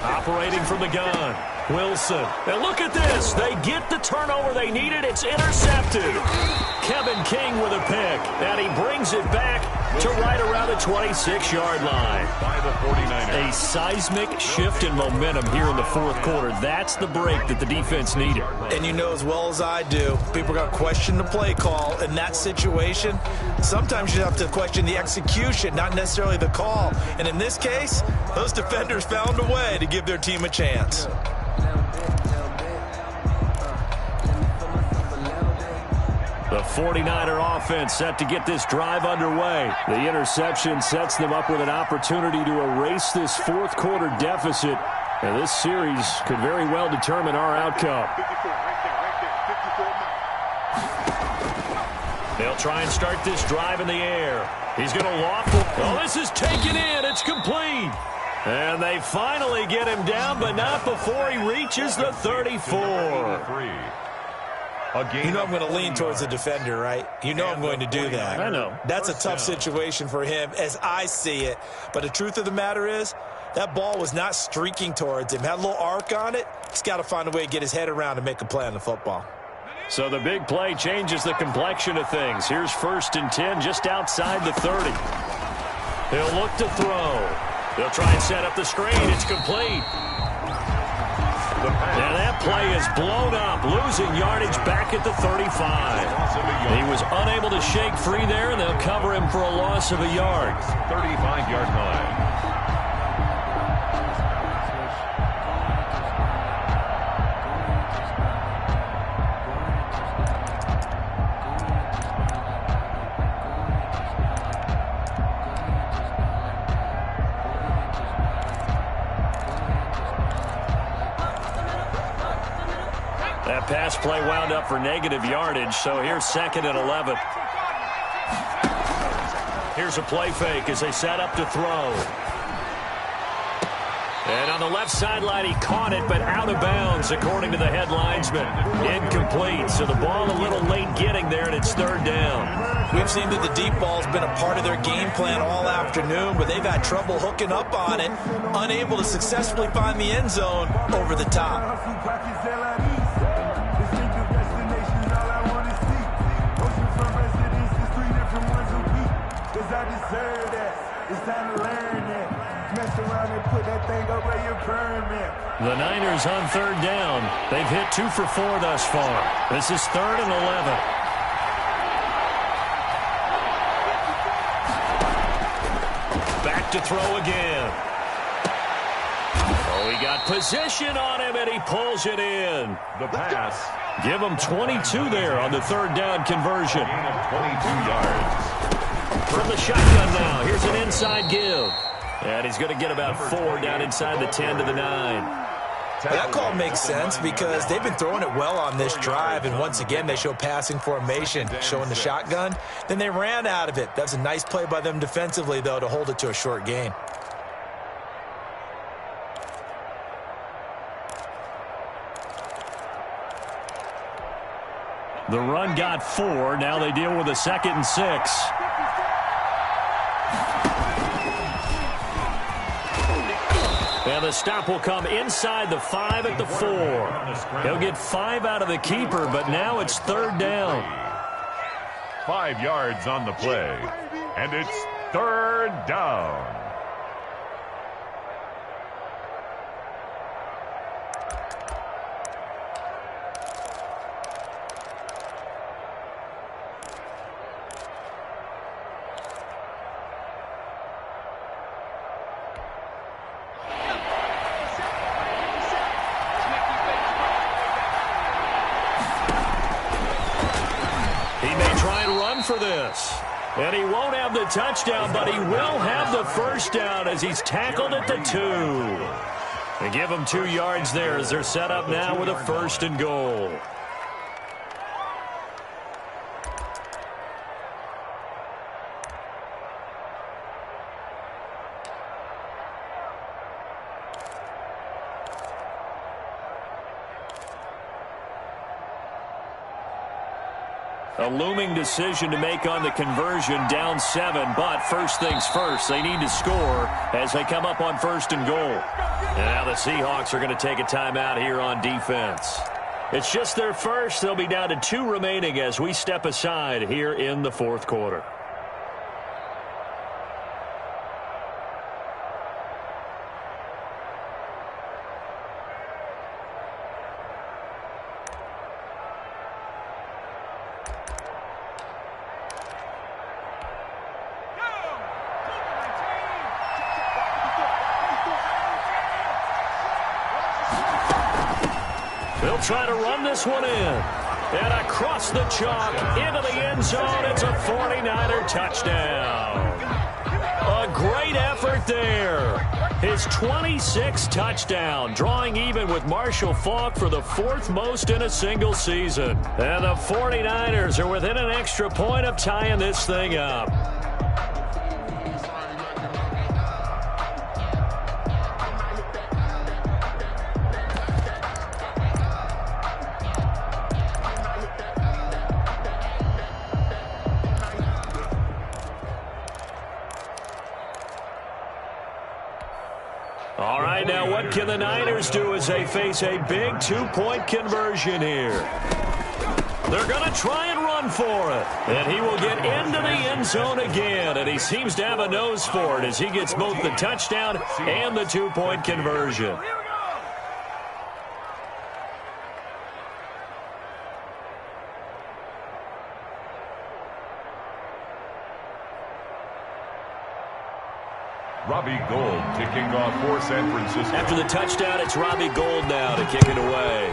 Operating from the gun, Wilson. And look at this. They get the turnover they needed. It's intercepted. Kevin King with a pick. And he brings it back to right around the 26-yard line. By the 49ers. A seismic shift in momentum here in the fourth quarter. That's the break that the defense needed. And you know as well as I do, people are going to question the play call in that situation. Sometimes you have to question the execution, not necessarily the call. And in this case, those defenders found a way to give their team a chance. The 49er offense set to get this drive underway. The interception sets them up with an opportunity to erase this fourth quarter deficit. And this series could very well determine our outcome. 54, right there, 54 miles. They'll try and start this drive in the air. He's going to loft it. Oh, this is taken in. It's complete. And they finally get him down, but not before he reaches the 34. You know I'm going to lean towards the defender, right? You know I'm going to do that. I know. That's a tough situation for him as I see it. But the truth of the matter is, that ball was not streaking towards him. Had a little arc on it. He's got to find a way to get his head around and make a play on the football. So the big play changes the complexion of things. Here's 1st and 10 just outside the 30. He'll look to throw. They'll try and set up the screen. It's complete. And that play is blown up, losing yardage back at the 35. He was unable to shake free there, and they'll cover him for a loss of a yard. 35-yard line. That pass play wound up for negative yardage, so here's 2nd and 11. Here's a play fake as they set up to throw. And on the left sideline, he caught it, but out of bounds, according to the head linesman. Incomplete, so the ball a little late getting there, and it's 3rd down. We've seen that the deep ball's been a part of their game plan all afternoon, but they've had trouble hooking up on it, unable to successfully find the end zone over the top. The Niners on 3rd down. They've hit 2 for 4 thus far. This is 3rd and 11. Back to throw again. Oh, he got position on him, and he pulls it in. The pass. Give him 22 there on the 3rd down conversion. Gain of 22 yards. From the shotgun now, here's an inside give. And he's going to get about 4 down inside the 10 to the 9. That call makes sense because they've been throwing it well on this drive, and once again they show passing formation, showing the shotgun. Then they ran out of it. That's a nice play by them defensively, though, to hold it to a short gain. The run got 4. Now they deal with a 2nd and 6. And the stop will come inside the 5 at the 4. He'll get 5 out of the keeper, but now it's 3rd down. 5 yards on the play, and it's 3rd down. He may try and run for this. And he won't have the touchdown, but he will have the first down as he's tackled at the 2. They give him 2 yards there as they're set up now with a 1st and goal. A looming decision to make on the conversion, down 7, but first things first, they need to score as they come up on 1st and goal. And now the Seahawks are going to take a timeout here on defense. It's just their first. They'll be down to 2 remaining as we step aside here in the 4th quarter. They'll try to run this one in. And across the chalk, into the end zone, it's a 49er touchdown. A great effort there. His 26th touchdown, drawing even with Marshall Faulk for the 4th most in a single season. And the 49ers are within an extra point of tying this thing up. All right, now what can the Niners do as they face a big 2-point conversion here? They're going to try and run for it. And he will get into the end zone again. And he seems to have a nose for it as he gets both the touchdown and the 2-point conversion. Robbie Gould kicking off for San Francisco. After the touchdown, it's Robbie Gould now to kick it away.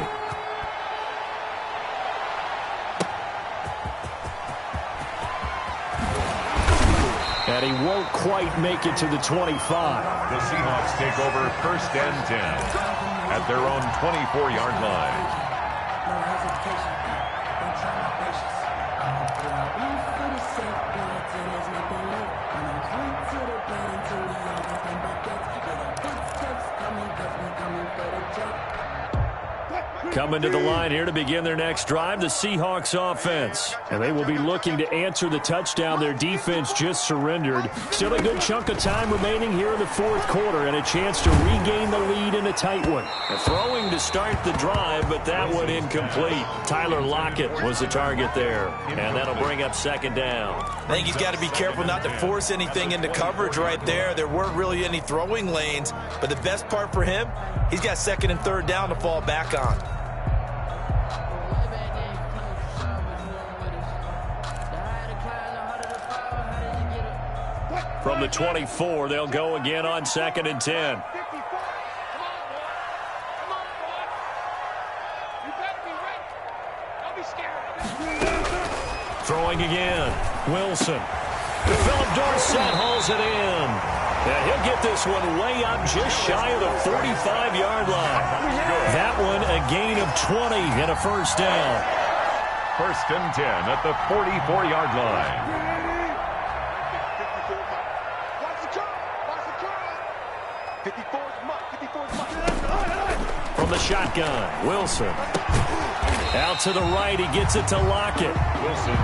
And he won't quite make it to the 25. The Seahawks take over 1st and 10 at their own 24-yard line. Coming to the line here to begin their next drive, the Seahawks offense. And they will be looking to answer the touchdown their defense just surrendered. Still a good chunk of time remaining here in the 4th quarter and a chance to regain the lead in a tight one. Throwing to start the drive, but that one incomplete. Tyler Lockett was the target there, and that'll bring up 2nd down. I think he's got to be careful not to force anything into coverage right there. There weren't really any throwing lanes, but the best part for him, he's got 2nd and 3rd down to fall back on. From the 24, they'll go again on 2nd and 10. Throwing again. Wilson. Philip Dorsett hauls it in. And he'll get this one way up just shy of the 45-yard line. That one a gain of 20 and a 1st down. 1st and 10 at the 44-yard line. From the shotgun, Wilson. Out to the right, he gets it to Lockett.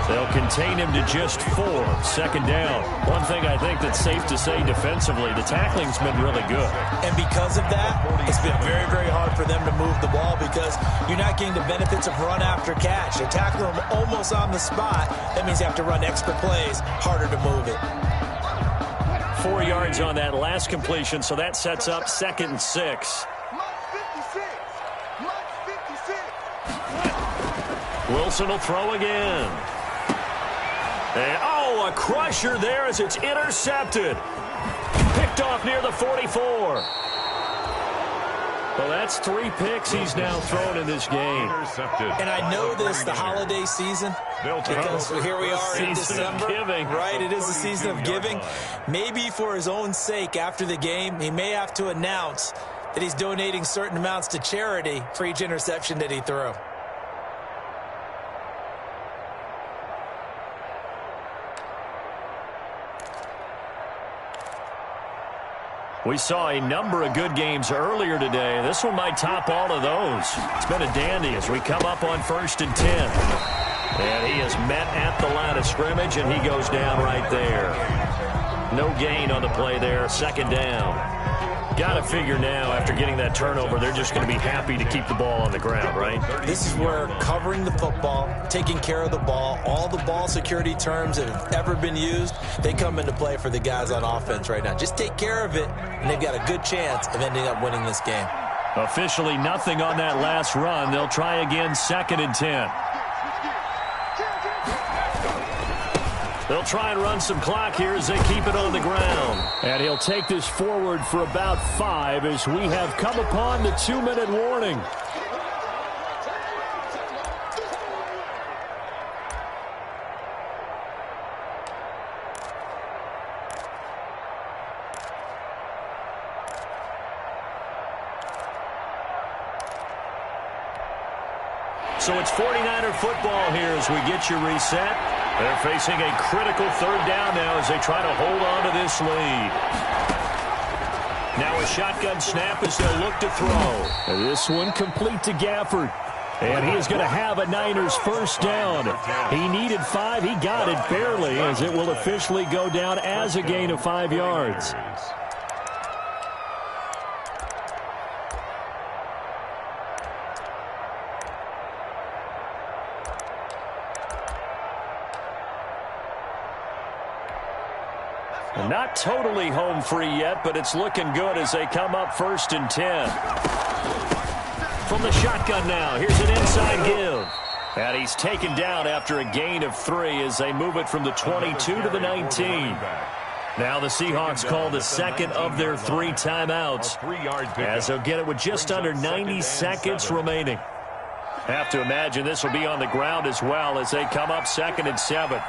They'll contain him to just 4. 2nd down. One thing I think that's safe to say defensively, the tackling's been really good. And because of that, it's been very, very hard for them to move the ball because you're not getting the benefits of run after catch. They tackle him almost on the spot. That means you have to run extra plays, harder to move it. 4 yards on that last completion, so that sets up 2nd and 6. Wilson will throw again. And, a crusher there as it's intercepted. Picked off near the 44. Well, that's 3 picks he's now thrown in this game. And I know this, the holiday season, because here we are in December. Right, it is the season of giving. Maybe for his own sake, after the game, he may have to announce that he's donating certain amounts to charity for each interception that he threw. We saw a number of good games earlier today. This one might top all of those. It's been a dandy as we come up on 1st and 10. And he is met at the line of scrimmage, and he goes down right there. No gain on the play there, 2nd down. Got to figure now, after getting that turnover, they're just going to be happy to keep the ball on the ground, right? This is where covering the football, taking care of the ball, all the ball security terms that have ever been used, they come into play for the guys on offense right now. Just take care of it, and they've got a good chance of ending up winning this game. Officially nothing on that last run. They'll try again, 2nd and 10. They'll try and run some clock here as they keep it on the ground. And he'll take this forward for about 5 as we have come upon the 2-minute warning. So it's 49er football here as we get you reset. They're facing a critical 3rd down now as they try to hold on to this lead. Now a shotgun snap as they'll look to throw. And this one complete to Gafford. And he is going to have a Niners 1st down. He needed 5. He got it barely as it will officially go down as a gain of 5 yards. Not totally home free yet, but it's looking good as they come up 1st and 10. From the shotgun now, here's an inside give. And he's taken down after a gain of 3 as they move it from the 22 to the 19. Now the Seahawks call the 2nd of their 3 timeouts as they'll get it with just under 90 seconds remaining. Have to imagine this will be on the ground as well as they come up 2nd and 7.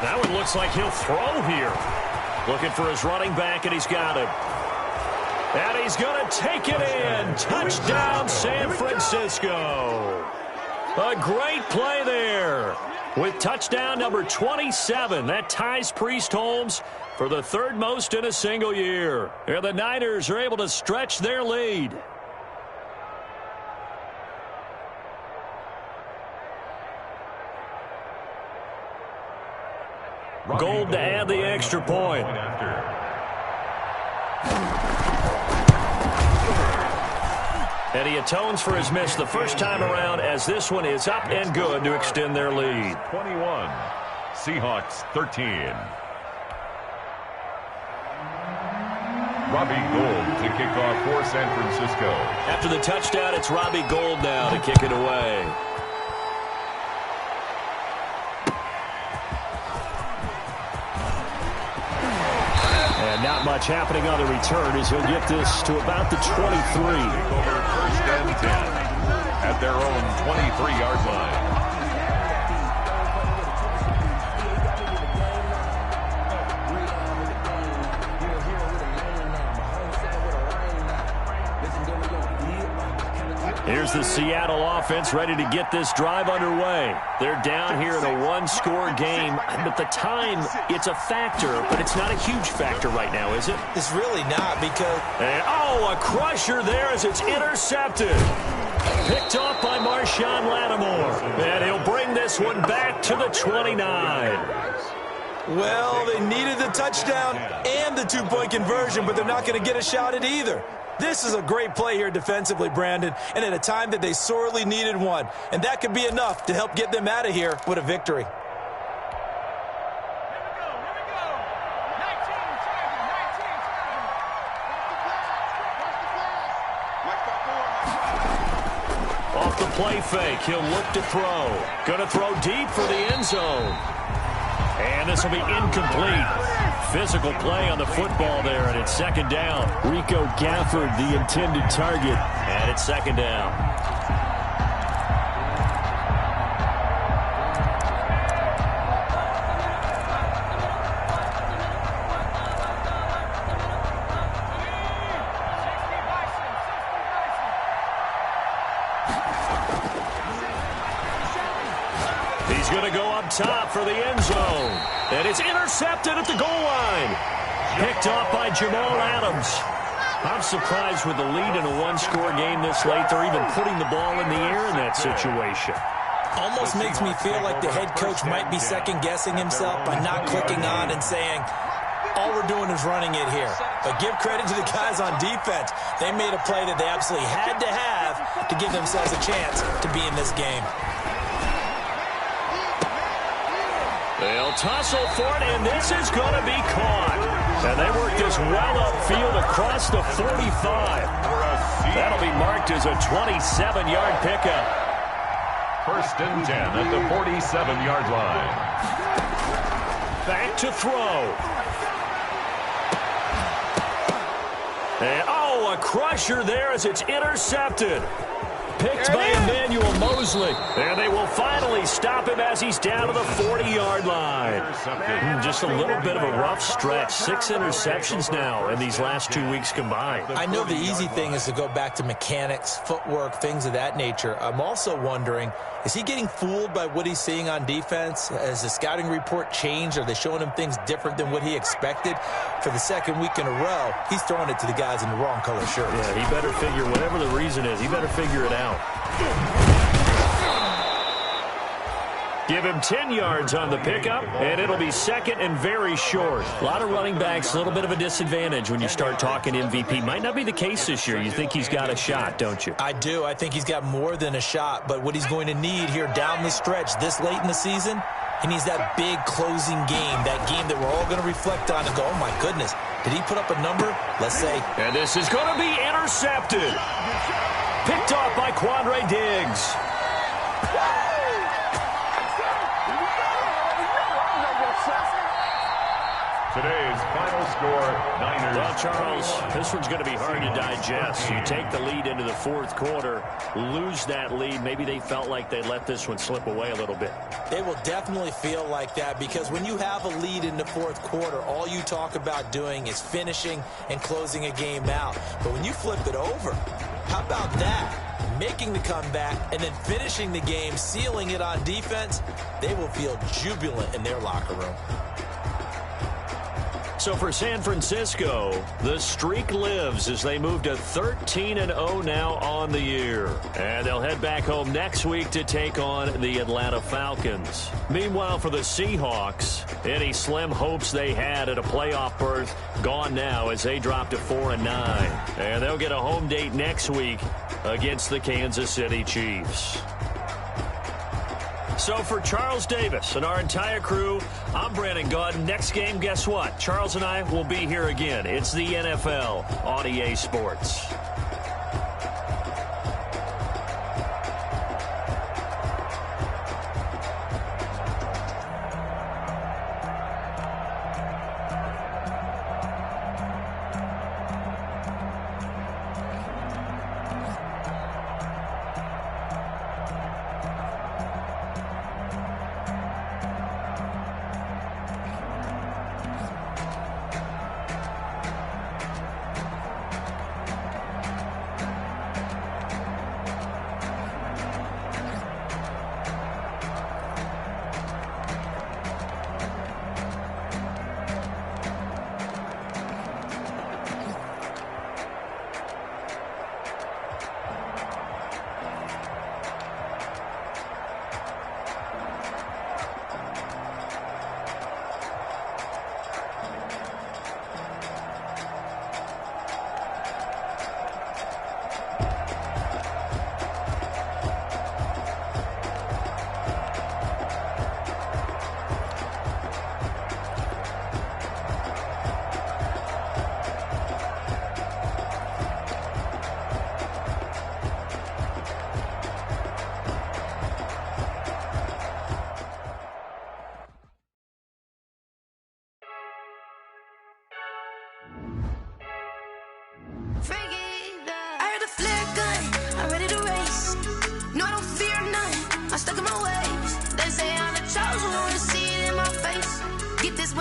That one looks like he'll throw here. Looking for his running back, and he's got him. And he's going to take it in. Touchdown, San Francisco. A great play there. With touchdown number 27, that ties Priest Holmes for the 3rd most in a single year. And the Niners are able to stretch their lead. Gold to add the extra point. And he atones for his miss the first time around as this one is up and good to extend their lead. 21, Seahawks 13. Robbie Gould to kick off for San Francisco. After the touchdown, it's Robbie Gould now to kick it away. Not much happening on the return as he'll get this to about the 23. Over 1st and 10 at their own 23-yard line. Here's the Seattle offense ready to get this drive underway. They're down here in a 1-score game, but the time, it's a factor, but it's not a huge factor right now, is it? It's really not because... a crusher there as it's intercepted. Picked off by Marshawn Lattimore. And he'll bring this one back to the 29. Well, they needed the touchdown and the 2-point conversion, but they're not going to get a shot at either. This is a great play here defensively, Brandon, and at a time that they sorely needed one. And that could be enough to help get them out of here with a victory. Off the play fake, he'll look to throw. Going to throw deep for the end zone. And this will be incomplete. physical play on the football there, and it's second down. Rico Gafford, the intended target. And it's second down. He's going to go up top for the end zone. And it's intercepted at the goal line. Picked off by Jamal Adams. I'm surprised with the lead in a one-score game this late. They're even putting the ball in the air in that situation. Almost makes me feel like the head coach might be second-guessing himself by not clicking on and saying, all we're doing is running it here. But give credit to the guys on defense. They made a play that they absolutely had to have to give themselves a chance to be in this game. They'll tussle for it, and this is going to be caught. And they work this well upfield across the 45. That'll be marked as a 27-yard pickup. First and 10 at the 47-yard line. Back to throw. And, oh, a crusher there as it's intercepted. Picked by Emmanuel Mosley. And they will finally stop him as he's down to the 40-yard line. Just a little bit of a rough stretch. 6 interceptions now in these last 2 weeks combined. I know the easy thing is to go back to mechanics, footwork, things of that nature. I'm also wondering, is he getting fooled by what he's seeing on defense? Has the scouting report changed? Are they showing him things different than what he expected? For the second week in a row, he's throwing it to the guys in the wrong color shirts. Yeah, he better figure, whatever the reason is, he better figure it out. Give him 10 yards on the pickup, and it'll be second and very short. A lot of running backs, a little bit of a disadvantage when you start talking MVP. Might not be the case this year. You think he's got a shot, don't you? I do. I think he's got more than a shot, but what he's going to need here down the stretch this late in the season, he needs that big closing game, that game that we're all going to reflect on and go, oh, my goodness, did he put up a number? Let's say. And this is going to be intercepted. Picked off by Quandre Diggs. Today's final score, Niners. Well, Charles, this one's going to be hard to digest. You take the lead into the fourth quarter, lose that lead. Maybe they felt like they let this one slip away a little bit. They will definitely feel like that because when you have a lead in the fourth quarter, all you talk about doing is finishing and closing a game out. But when you flip it over, how about that? Making the comeback and then finishing the game, sealing it on defense, they will feel jubilant in their locker room. So for San Francisco, the streak lives as they move to 13-0 now on the year. And they'll head back home next week to take on the Atlanta Falcons. Meanwhile, for the Seahawks, any slim hopes they had at a playoff berth gone now as they drop to 4-9. And they'll get a home date next week against the Kansas City Chiefs. So for Charles Davis and our entire crew, I'm Brandon Gaudin. Next game, guess what? Charles and I will be here again. It's the NFL on EA Sports.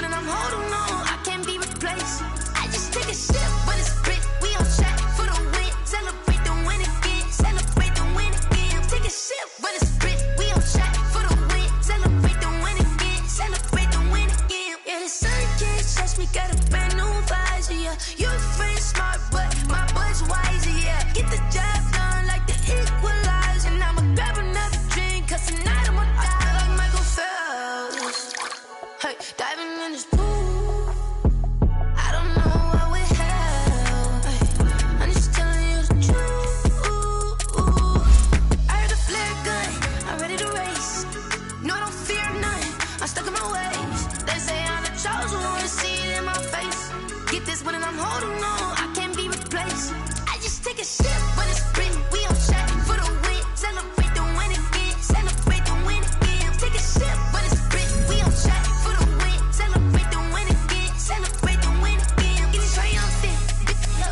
one and I'm holding on. I can't be replaced. I just take a sip, but it's split. We on track for the win. Celebrate the win again. Celebrate the win again. Take a sip, but it's split. We on track for the win. Celebrate the win again. Celebrate the win again. Yeah, the sun can't touch me. Got a brand new visor. Yeah, your friend's smart, but my boy's wiser. Yeah, get the job done like the equalizer. And I'ma grab another drink, cause tonight I'ma die like Michael Phelps. Hey, diving in this pool. I don't know what we have. Hey, I'm just telling you the truth. I heard the flare gun. I'm ready to race. No, I don't fear none. I'm stuck in my ways. They say I'm the chosen one. See it in my face. Get this one and I'm holding on. I can't be replaced. I just take a sip, but it's split. We on track for the win. Celebrate the win again. Celebrate the win again. Take a sip, but it's split. We on track for the win. Celebrate the win again. Celebrate the win again. Get it triumphant.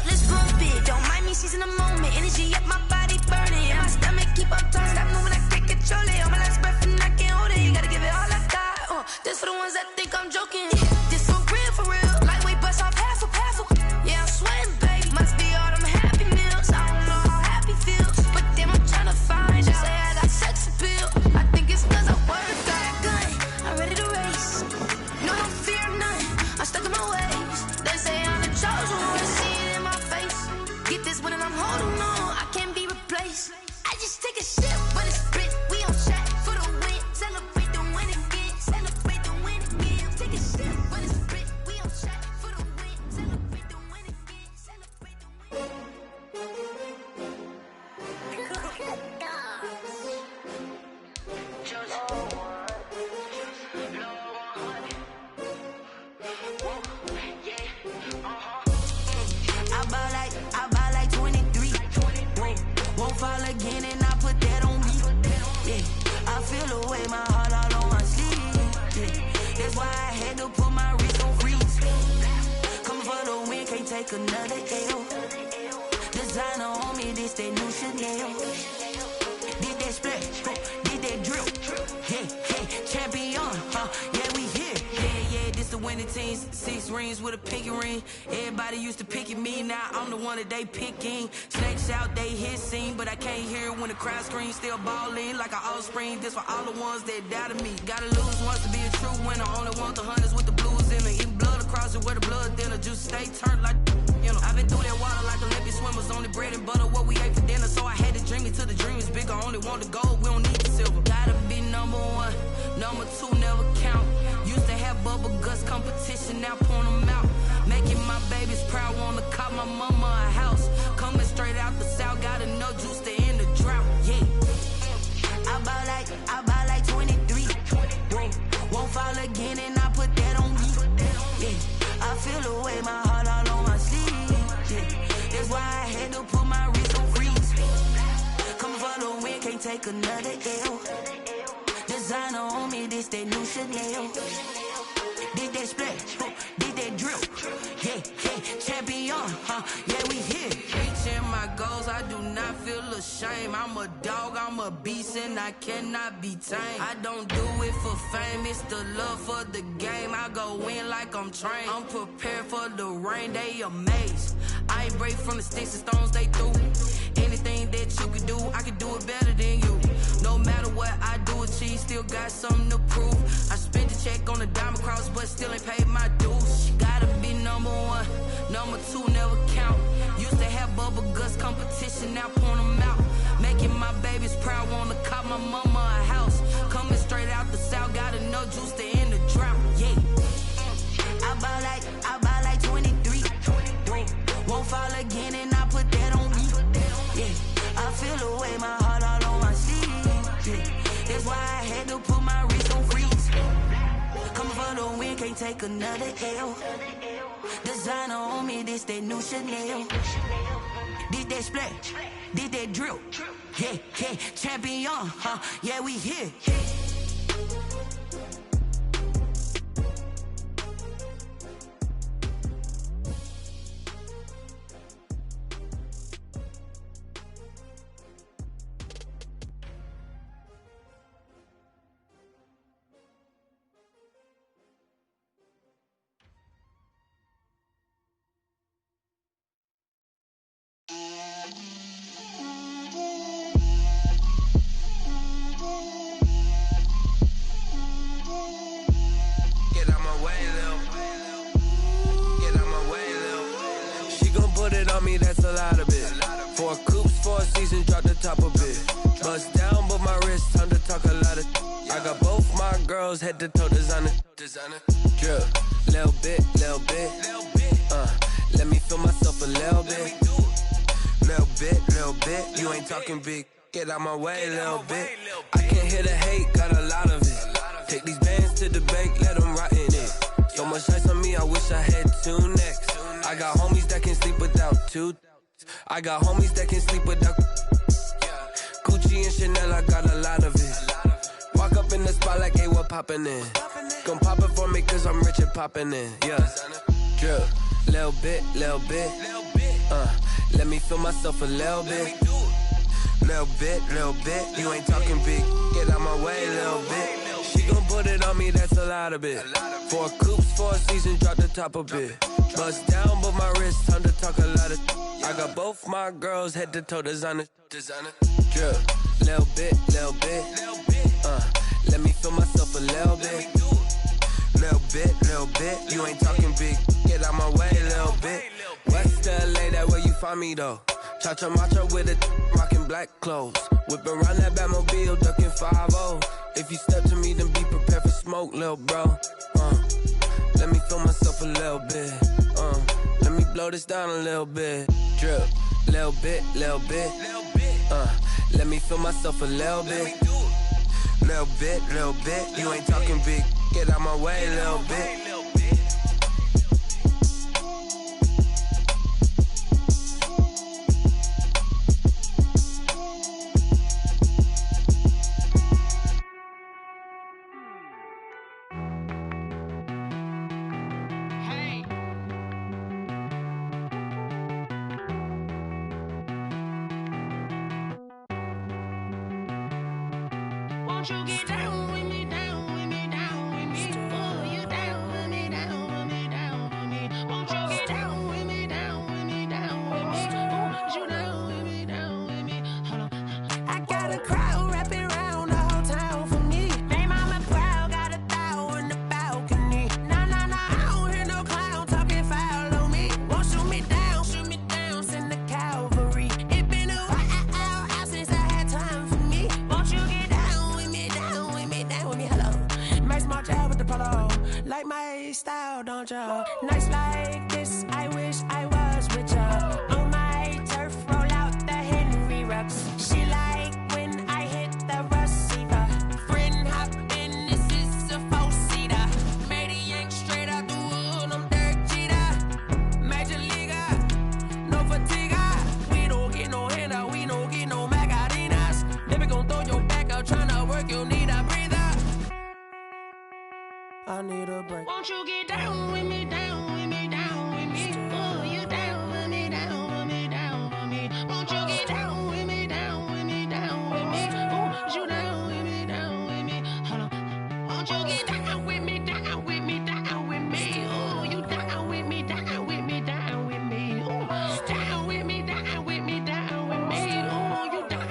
Let's bump it. Don't mind me seizing the moment. Energy up my body burning. And my stomach keep up turning. Stop moving, I can't control it. On my last breath and I can't hold it. You gotta give it all I got. This for the ones that think I'm joking. This for real, for real. Lightweight bust off half a. Yeah, I'm sweating, baby. Must be all them happy meals. I don't know how happy feels, but damn, I'm tryna find out. Say I got sex appeal. I think it's cause I work got a gun. I'm ready to race. No, don't fear none. I'm stuck in my ways. They say I'm the chosen one. See it in my face. Get this one and I'm holding on. I can't be replaced. I just take a sip, but it's split. We on track for the win. Celebrate the win again. Celebrate the win again. Take a sip, but it's split. We on track for the win. Celebrate the win again. Celebrate the win. I buy like 23. Won't fall again and I put that on me. Yeah, I feel the way my heart all on my sleeve. Yeah, that's why I had to put my wrist on freeze. Coming for the win, can't take another L. Designer on me, this that new Chanel. Did that splash, did that drill. Yeah, champion, yeah, we here. Yeah, this the winning teams. 6 rings with a pinky ring. Everybody used to pick at me, now I'm the one that they picking. Snakes out, they hit scene, but I can't hear it when the crowd screams. Still balling like an offspring. This for all the ones that doubted me. Gotta lose once to be a true winner. Only want the hunters with the blues in it. Eating blood across it where the blood dinner. Juice stay turned like, you know. I've been through that water like Olympic swimmers. Only bread and butter, what we ate for dinner. So I had to dream it till the dream is bigger. Only want the gold, we don't need the silver. Gotta be number 1, number 2 never count. Used to have bubble guts competition, now point them out. Making my babies proud, wanna cop my mama a house. Coming straight out the south, got enough juice to end the drought. Yeah, I buy like 23. Won't fall again and I put that on me. Yeah, I feel the way my heart all on my sleeve. Yeah, that's why I had to put my wrist on freeze. Coming for the win, can't take another L. Designer on me, this that new Chanel. Did that splash, did that drill. Yeah, champion, yeah, we here. Reaching my goals, I do not feel ashamed. I'm a dog, I'm a beast, and I cannot be tamed. I don't do it for fame, it's the love for the game. I go in like I'm trained. I'm prepared for the rain, they amazed. I ain't break from the sticks and stones they threw. Anything that you can do, I can do it better than you. No matter what I do, achieve, still got something to prove. I spent the check on the diamond cross, but still ain't paid my dues. Gotta be number 1, number 2 never count. Used to have bubble guts competition, now point them out. Making my babies proud, wanna cop my mama a house. Coming straight out the south, got enough juice to end the drought. Yeah, I buy like 23. Won't fall again and I put that on me. Yeah, I feel the way my heart all on my sleeve. Yeah, that's why I had to put my wrist on freeze. Coming for the win, can't take another L. Designer on me, this that new Chanel. Did that splash, did that drill. Yeah, champion, yeah, we here. seasons, drop the top a bit. Bust down, but my wrist, time to talk a lot of. I got both my girls head to toe designer. Drip, little bit. Let me feel myself a little bit. Little bit. You ain't talking big. Get out my way, little bit. I can't hear the hate, got a lot of it. Take these bands to the bank, let them rot in it. So much ice on me, I wish I had 2 necks. I got homies that can sleep without 2. I got homies that can sleep without. Gucci and Chanel, I got a lot of it. Walk up in the spot like, hey, what poppin' in? Gon' pop it for me, cause I'm rich and poppin' in. Yeah, drip, little bit. Let me feel myself a little bit. Little bit. You ain't talking big. Get out my way, little bit. She gon' put it on me, that's a lot of it. 4 coops, 4 seasons, drop the top a bit. Bust down, but my wrist, time to talk a lot of. I got both my girls head to toe designer. Drip, little bit. Let me feel myself a little bit. Little bit. You ain't talking big. Get out my way, little bit. West LA, that where you find me though. Cha-cha matcha with a rockin' black clothes. Whip around that Batmobile, ducking 5-0. If you step to me, then be prepared for smoke, lil' bro. Let me feel myself a little bit. Let me blow this down a little bit. Drip, little bit. Let me feel myself a little bit. Little bit. You ain't talking big. Get out my way, little bit. Won't you get down with me, down with me, down with me? Oh, you down with me, down with me, down with me. Won't you get down with me, down with me, down with me? Oh, you down with me, down with me? Hold on. I got a crowd wrapping around the whole town for me. They mama proud, got a thou in the balcony. Nah, I don't hear no clown talking foul on me. Won't shoot me down, send the cavalry. It been a while since I had time for me. Won't you get down with me, down with me, down with me? Hello. Max March out with the polo. Like my style, don't ya? Nights like this, I wish I was with ya. On my turf, roll out the Henry Rux. She like when I hit the receiver. Friend hop in, this is a 4-seater. Made a yank straight out the wood, I'm Derek Jeter. Major leaguer, no fatigue. We don't get no handout, we don't get no Macarinas. Baby gon' throw your back out, tryna work, you need a breather. I need a break. Won't you get down with me, down with me, down with me? Oh, you down with me, down with me, down with me? Won't you get down with me, down with me, down with me? Oh, you down with me, down with me? Hold on. Won't you get down with me, down with me, down with me? Oh, you down with me, down with me, down with me? Oh, down with me, down with me, down with me? Oh, you down.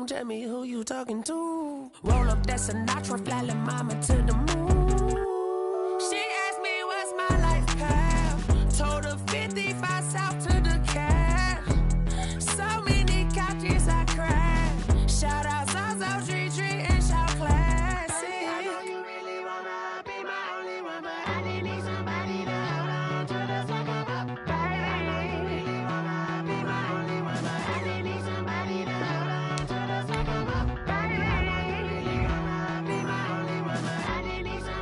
Tell me who you talking to. Roll up that Sinatra, fly la mama to the moon. She asked me what's my life path. Told her 55 south to the cash. So many couches I crashed. Shout out Zazo, Tree, and shout classic. I know you really wanna be my only one, but I didn't need somebody to hold on to the second up. Baby, I know you really wanna be my only one, but I didn't need somebody to hold on to the second up. Baby, I know you really wanna be my only one, but I didn't need somebody.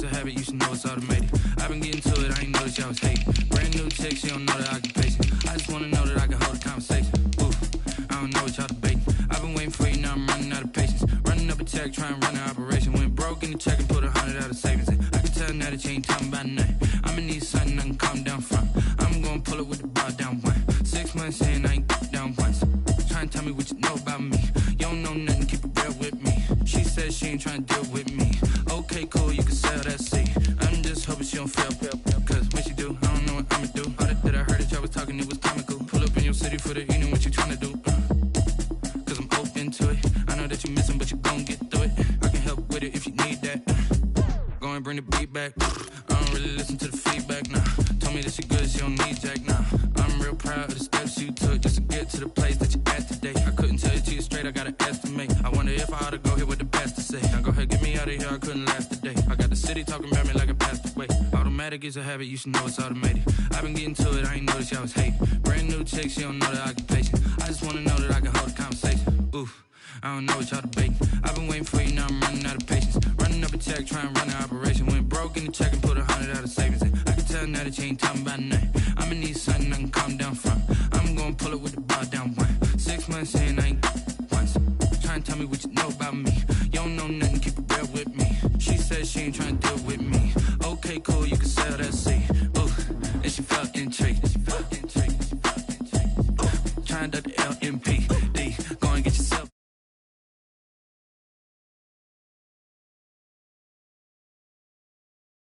a habit, you should know it's automated. I've been getting to it, I ain't noticed y'all was hating. Brand new chick, she don't know the occupation. I just wanna know that I can hold a conversation. Ooh, I don't know what y'all debating. I've been waiting for you, now I'm running out of patience. Running up a check, trying to run an operation. Went broke in the check and put 100 out of savings in. I can tell now that you ain't talking about nothing. I'ma need something I can calm down from. I'm gonna pull it with the bar down one. 6 months in, I ain't down once. Trying to tell me what you know about me. You don't know nothing, keep it real with me. She said she ain't trying to deal with me. Okay, cool, you can sell that seat. I'm just hoping she don't fail. Cause when she do, I don't know what I'ma do. All that I heard that y'all was talking, it was comical. Pull up in your city for the evening, what you trying to do? Cause I'm open to it. I know that you missing, but you gon' get through it. I can help with it if you need that. Go and bring the beat back. I don't really listen to the feedback, nah. Told me that she good, she don't need jack, nah. I'm real proud of the steps you took just to get to the place that you at today. I couldn't tell you to you straight, I gotta estimate. I wonder if I ought to go here with the best to say. Now go ahead, get me out of here, I couldn't last today. I got the city talking about me like I passed away. Automatic is a habit, you should know it's automated. I've been getting to it, I ain't noticed y'all was hating. Brand new chick, she don't know the occupation. I just wanna know that I can hold a conversation. Oof, I don't know what y'all debating. I've been waiting for you, now I'm running out of patience. Running up a check, trying to run an operation. Went broke in the check and put 100 out of savings in. I can tell now that you ain't talking about nothing. I'ma need something I can calm down from. I'm gonna pull it with the bar down one. 6 months in, I ain't once. Trying to tell me what you know about me. You don't know nothing, keep it real with me. She said she ain't trying to deal with me. Okay, cool, you can sell that seat. Ooh, and she felt intrigued. Trying to the LMP.